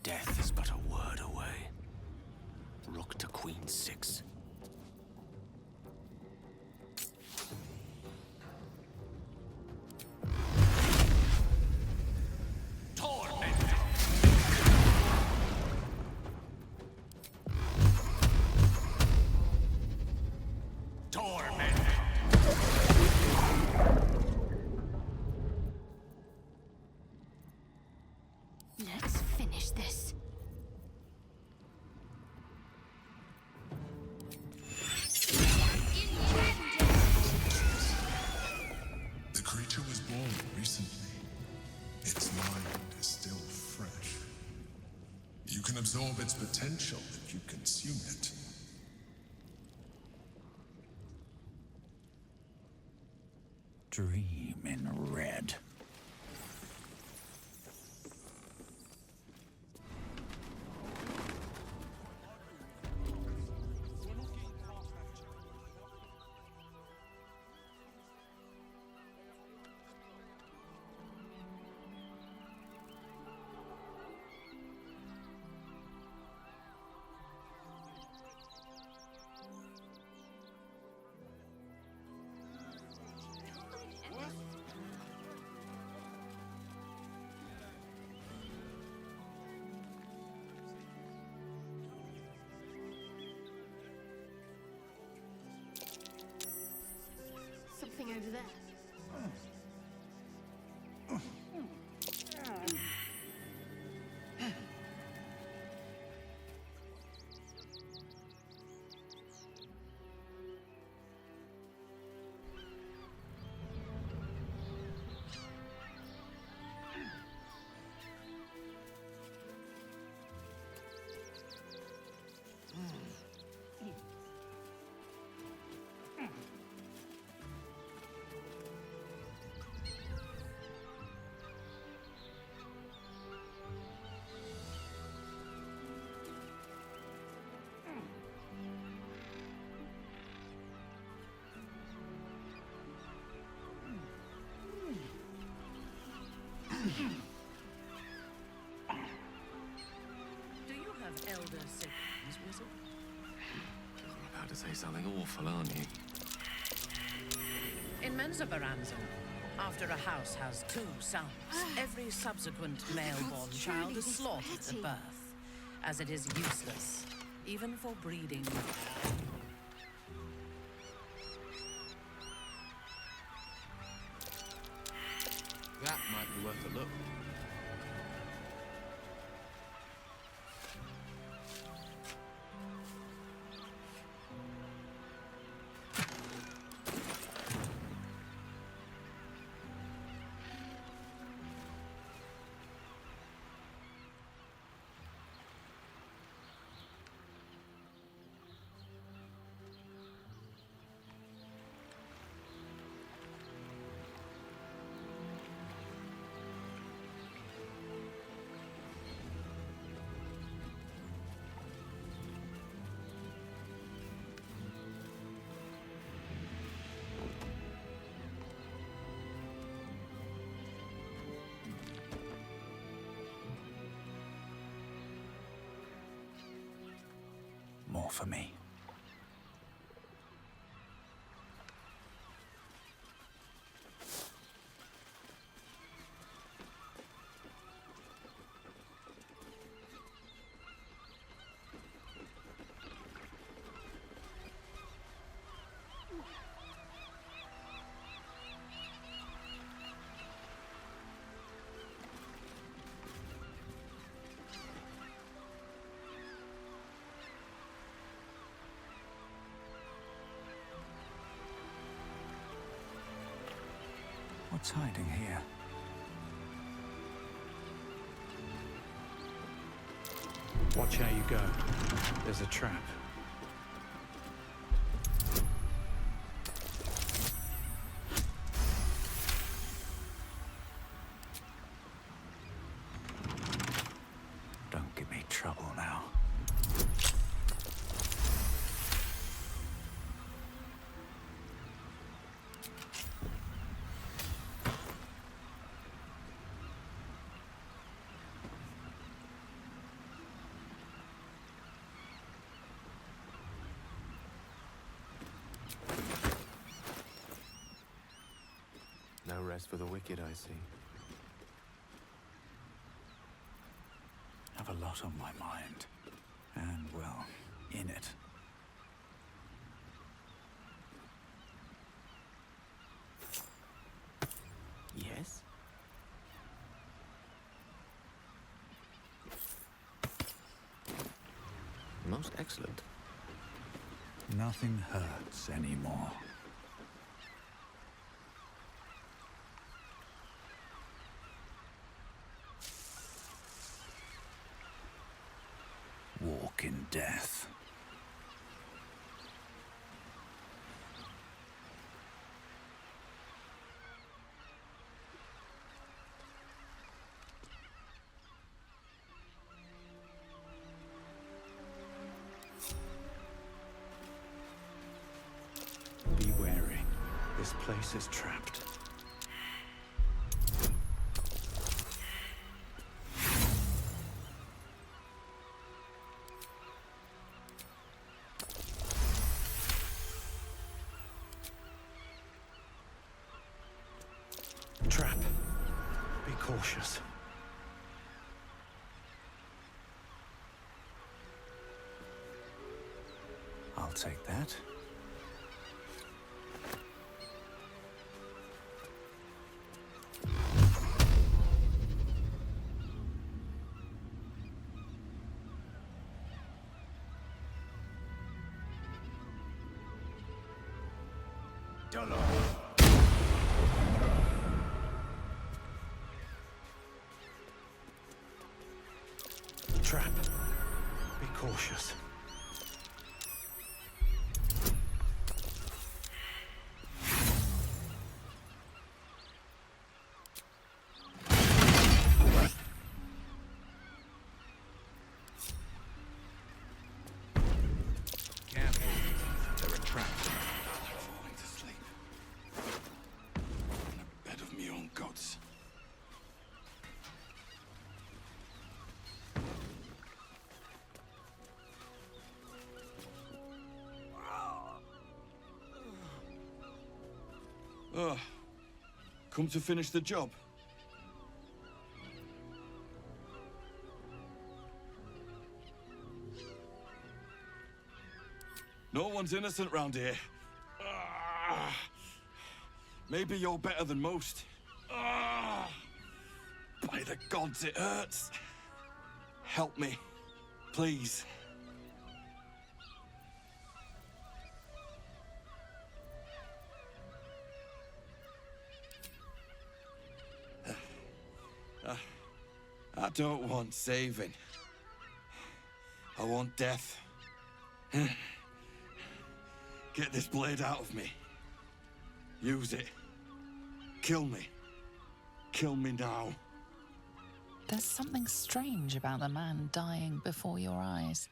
Death is but a word away. Rook to Queen 6.
Let's finish this.
The creature was born recently. Its mind is still fresh. You can absorb its potential if you consume it.
Dream in red.
You're about to say something awful, aren't you?
In Mr.ParaGrim, after a house has 2 sons, every subsequent male-born child is slaughtered at birth, as it is useless, even for breeding.
That might be worth a look.
More for me. What's hiding here? Watch how you go. There's a trap. Don't give me trouble now.
No rest for the wicked, I see.
Have a lot on my mind. And, well, in it.
Yes? Most excellent.
Nothing hurts anymore. Walk in death. Be wary. This place is trapped. Trap. Be cautious. I'll take that. Trap. Be cautious.
Careful. There are traps. I'm falling to sleep. On a bed of my own gods.
Come to finish the job? No one's innocent round here. Maybe you're better than most. By the gods, it hurts. Help me, please. I don't want saving. I want death. Get this blade out of me. Use it. Kill me. Kill me now.
There's something strange about the man dying before your eyes.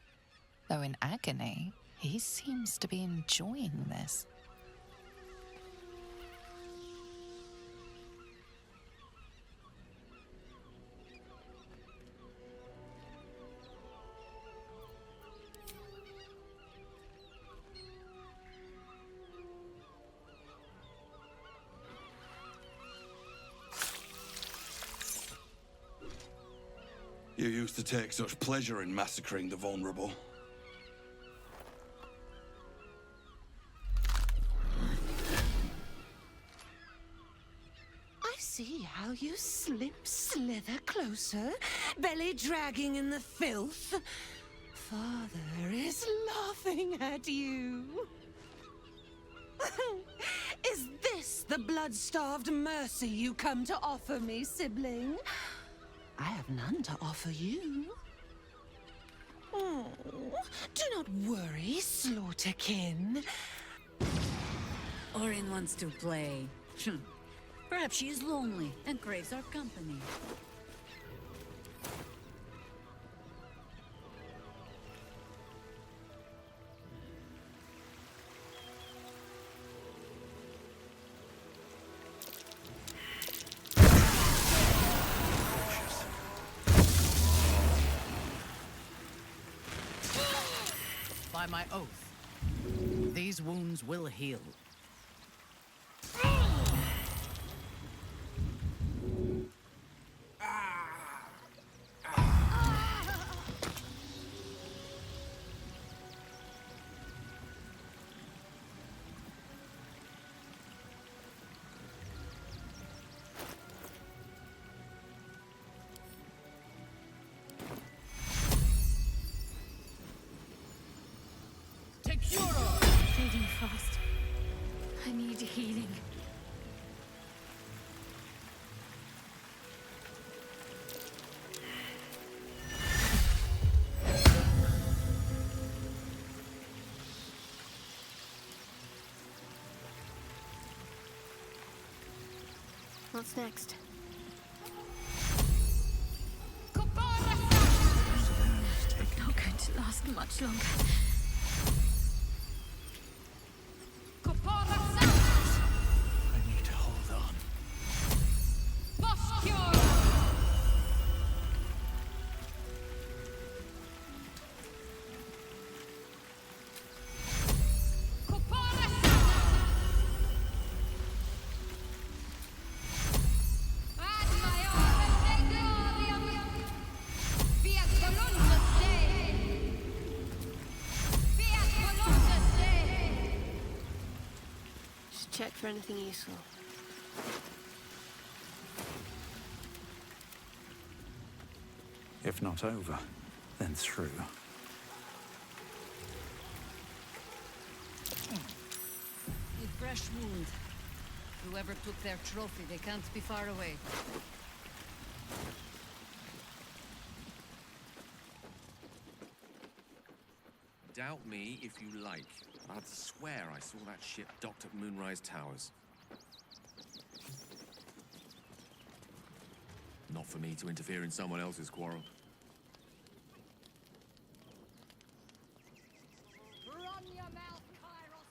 Though in agony, he seems to be enjoying this.
You used to take such pleasure in massacring the vulnerable.
I see how you slither closer, belly dragging in the filth. Father is laughing at you. Is this the blood-starved mercy you come to offer me, sibling? I have none to offer you. Oh, do not worry, slaughterkin.
Orin wants to play. Perhaps she is lonely and craves our company.
By my oath, these wounds will heal.
Fading fast. I need healing. What's next? Not going to last much longer.
I need to hold on.
Just check for anything useful.
If not over, then through.
A fresh wound. Whoever took their trophy, they can't be far away.
Doubt me if you like. I'd swear I saw that ship docked at Moonrise Towers. Not for me to interfere in someone else's quarrel.
Run your mouth, Kairos,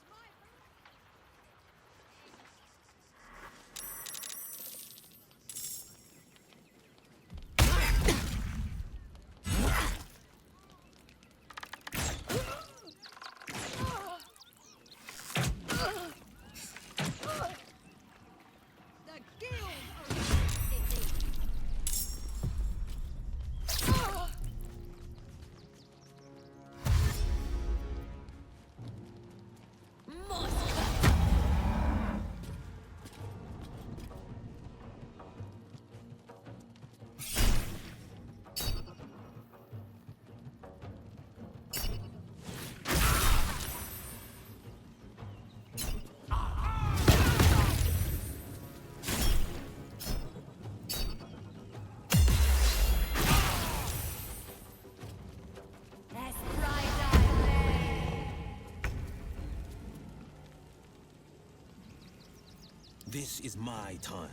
This is my time.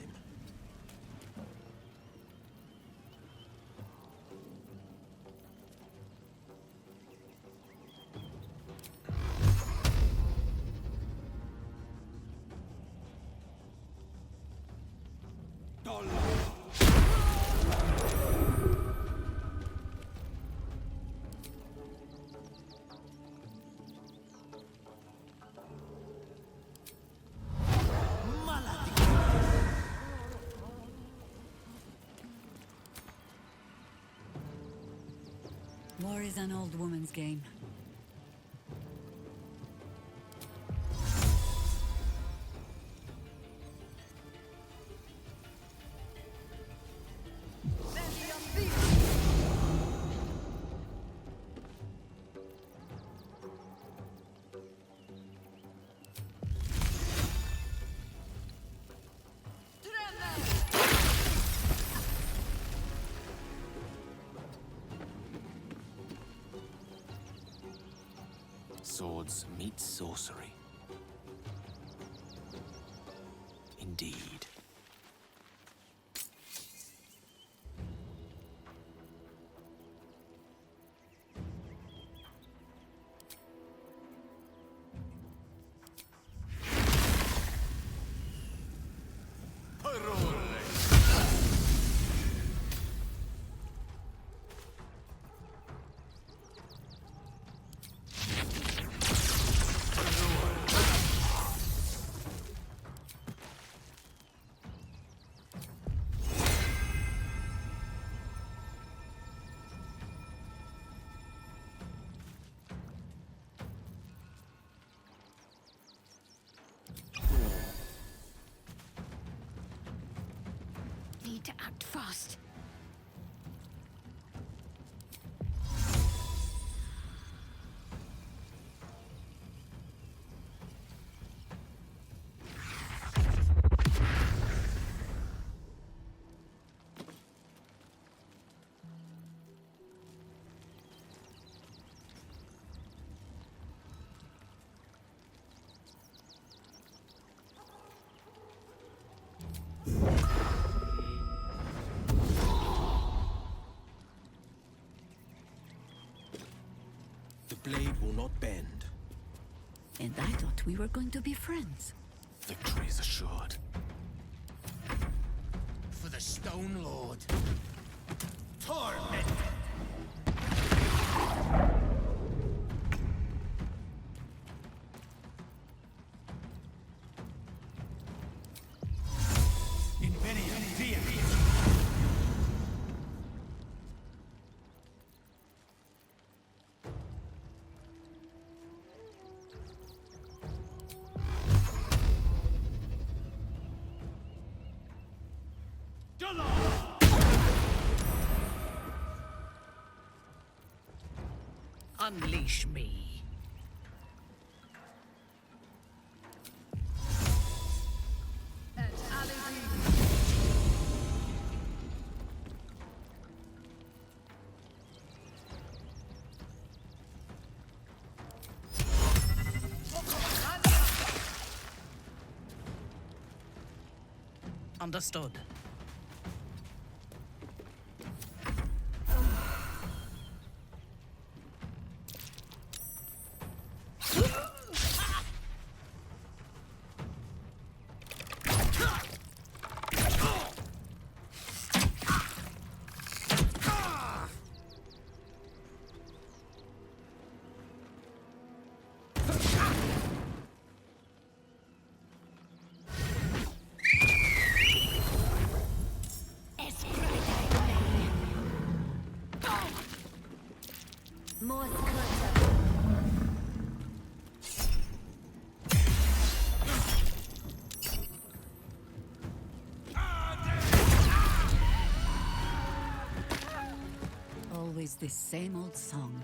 War is an old woman's game.
Swords meet sorcery. Indeed.
Need to act fast.
The blade will not bend.
And I thought we were going to be friends.
Victory is assured.
For the Stone Lord. Torment!
Unleash me. Understood.
Always this same old song.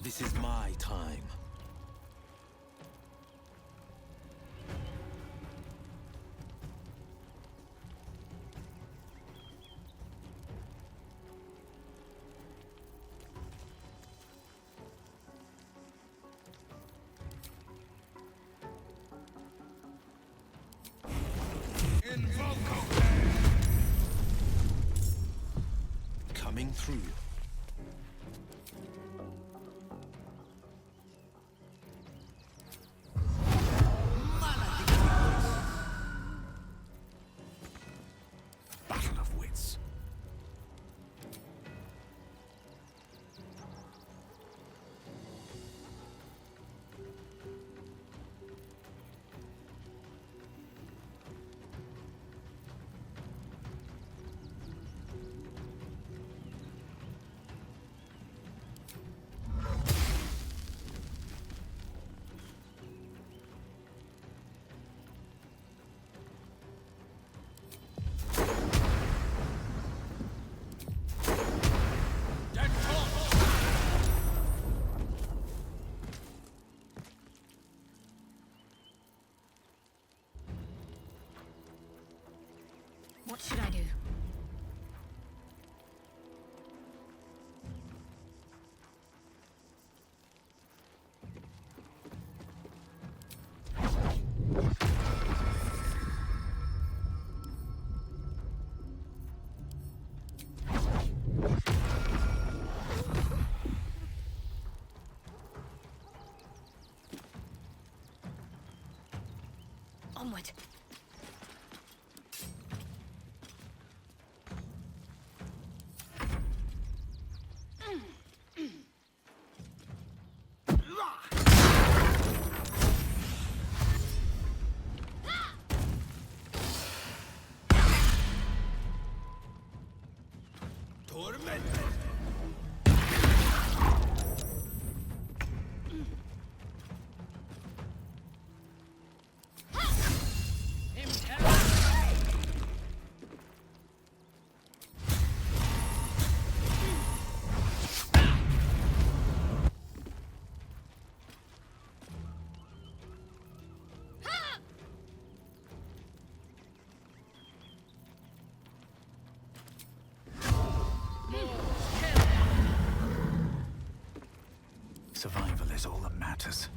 This is my time. Coming through.
Battle of wits.
What should I do? Onward.
Survival is all that matters.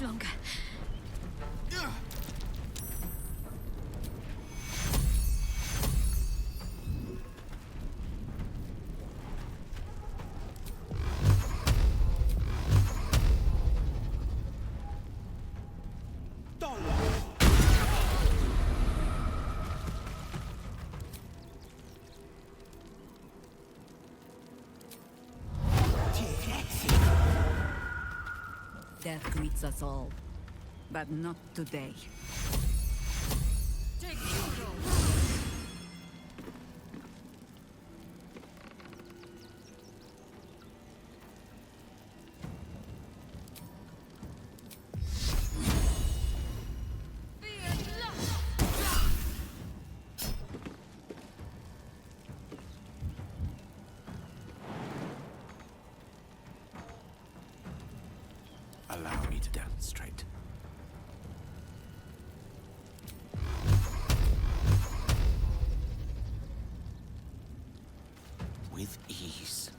Longer.
Death greets us all, but not today.
Take control.
Allow me to demonstrate.
With ease.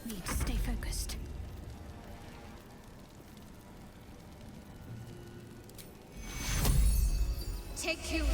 Need to stay focused.
Take you.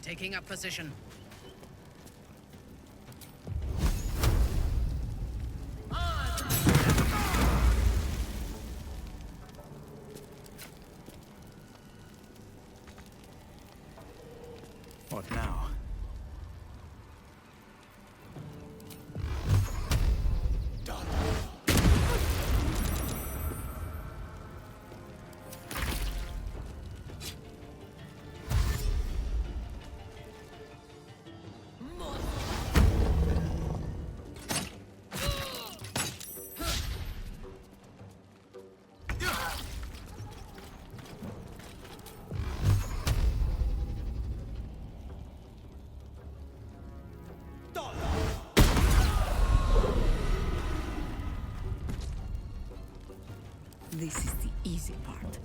Taking up position.
What now?
Done.
This is the easy part.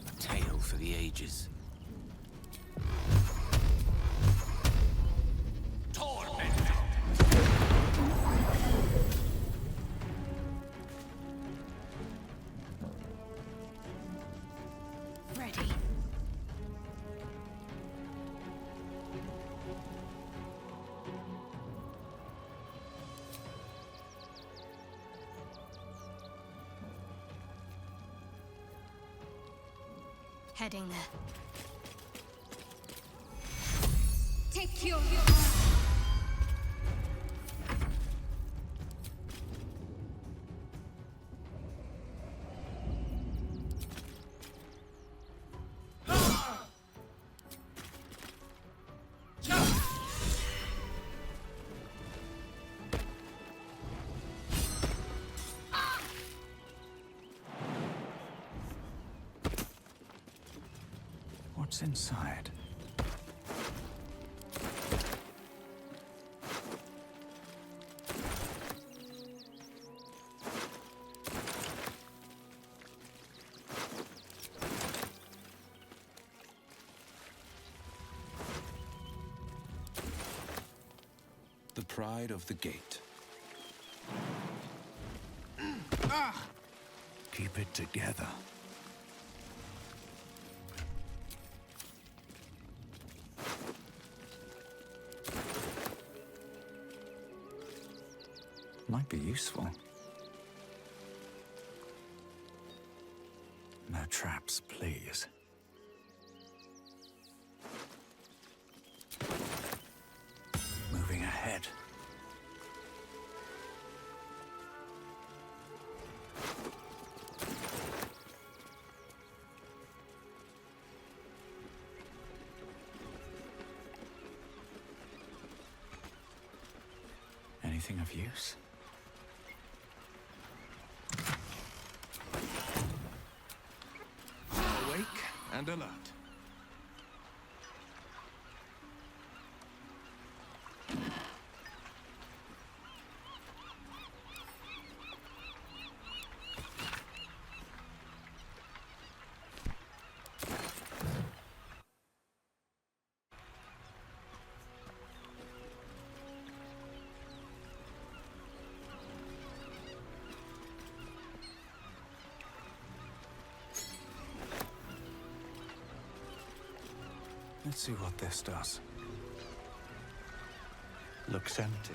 A tale for the ages.
Ready. Heading there. Take your...
What's inside?
The pride of the gate.
Keep it together. Might be useful. No traps, please. Moving ahead. Anything of use?
Awake and alert.
Let's see what this does. Looks empty.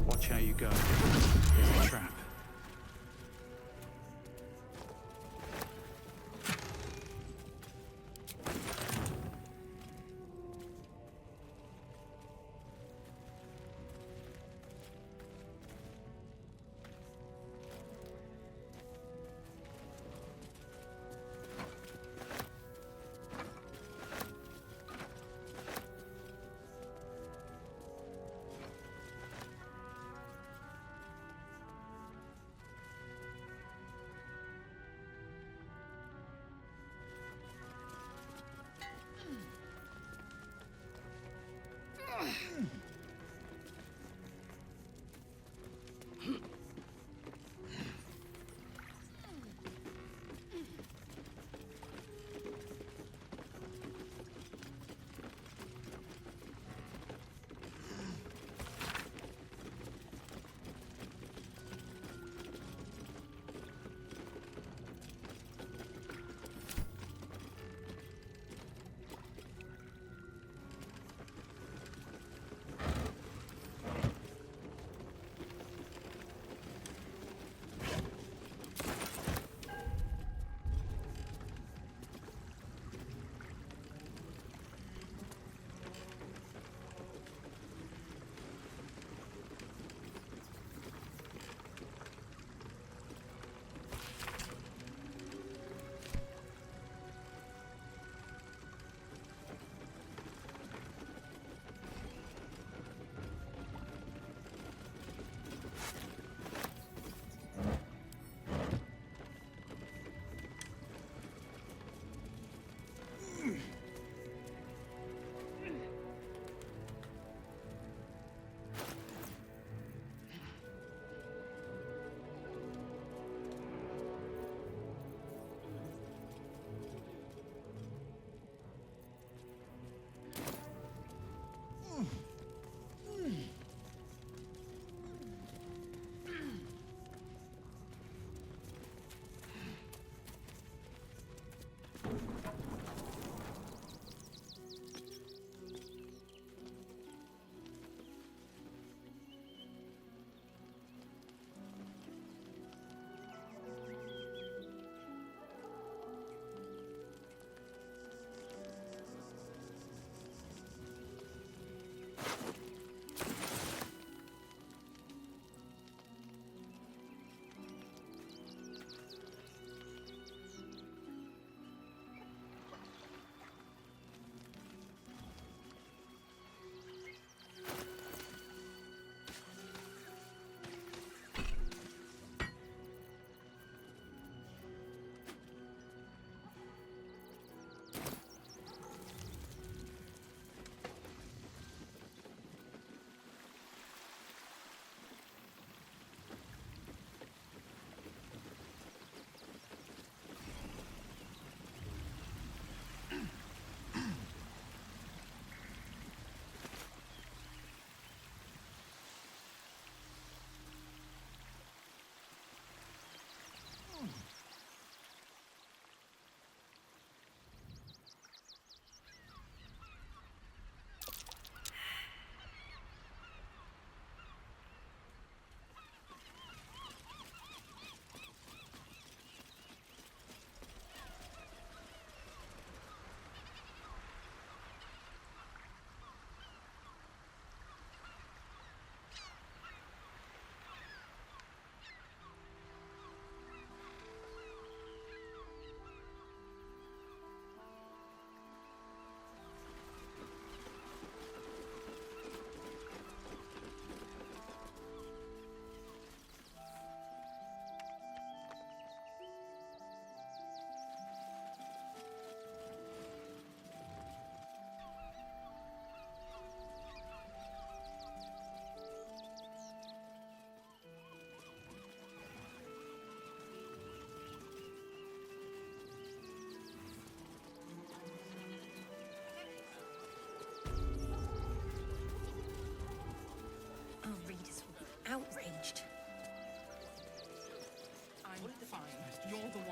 Watch how you go. There's a trap.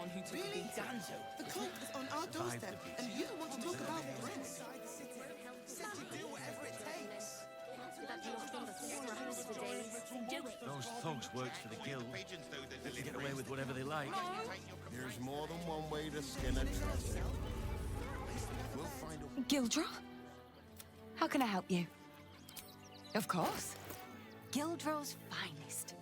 one who took a beating. The cult is on our doorstep, and you want to talk about bread. Said you do whatever it takes.
Those thugs worked for the guild. They can get away with whatever they like.
There's more than one way to skin a troll. We'll find a...
Gildra? How can I help you? Of course. Gildra's finest.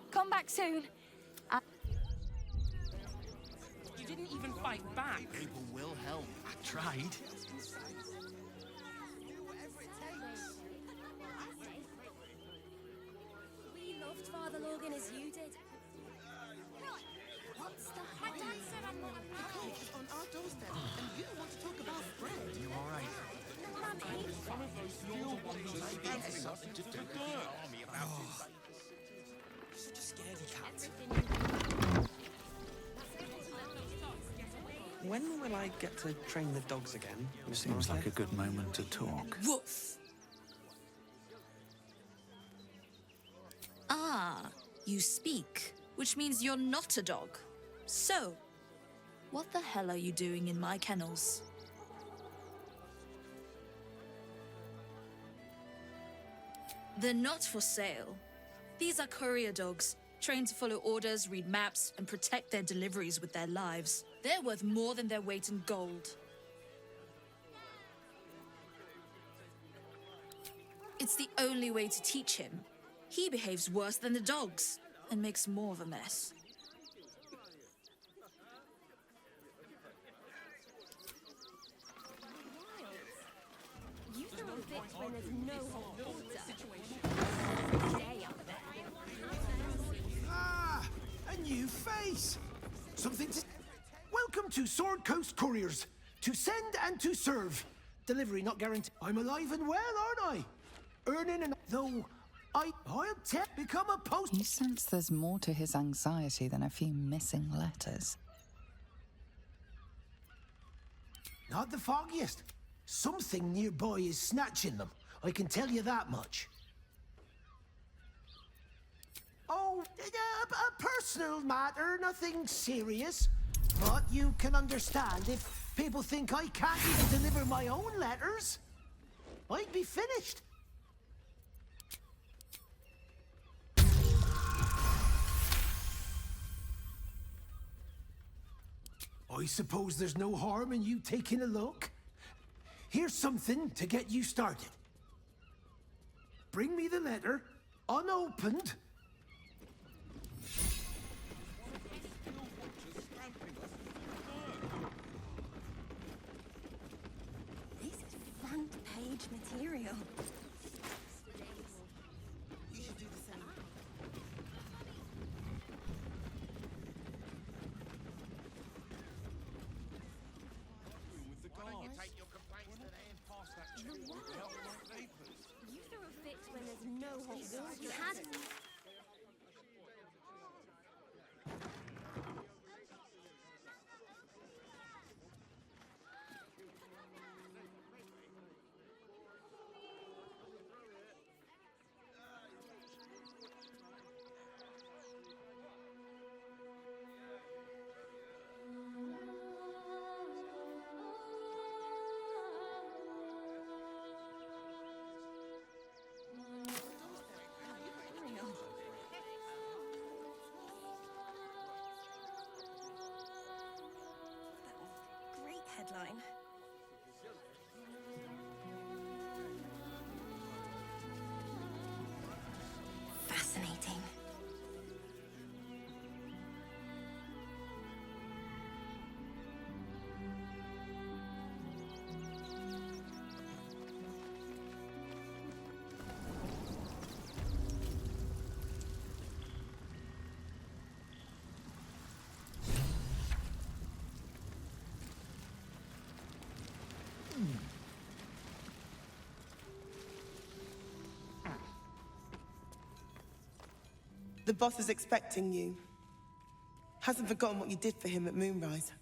Come back soon.
You didn't even fight back.
People will help. I tried.
We loved Father Logan as you did. What's the My dad said I'm not a cult is on our doorstep, and you want to talk about bread.
You all right?
Something to do with the army about it. Such a scaredy cat.
When will I get to train the dogs again, Mr.
Seems like a good moment to talk.
Woof! Ah, you speak, which means you're not a dog. So, what the hell are you doing in my kennels? They're not for sale. These are courier dogs, trained to follow orders, read maps, and protect their deliveries with their lives. They're worth more than their weight in gold. It's the only way to teach him. He behaves worse than the dogs, and makes more of a mess.
You throw a bit when there's no hot water.
Ah, a new face. Something to... Welcome to Sword Coast Couriers. To send and to serve. Delivery not guaranteed. I'm alive and well, aren't I? Earning an... Though, I'll become a post...
You sense there's more to his anxiety than a few missing letters.
Not the foggiest. Something nearby is snatching them. I can tell you that much. Oh, a personal matter, nothing serious. But you can understand if people think I can't even deliver my own letters. I'd be finished. I suppose there's no harm in you taking a look. Here's something to get you started. Bring me the letter, unopened.
This is front page material.
You should do the same.
With the guards. Why don't you take your complaints to them? Past that checkpoint without the right papers.
You throw a fit when there's no hot water. You had it. Great headline. Fascinating.
The boss is expecting you. Hasn't forgotten what you did for him at Moonrise.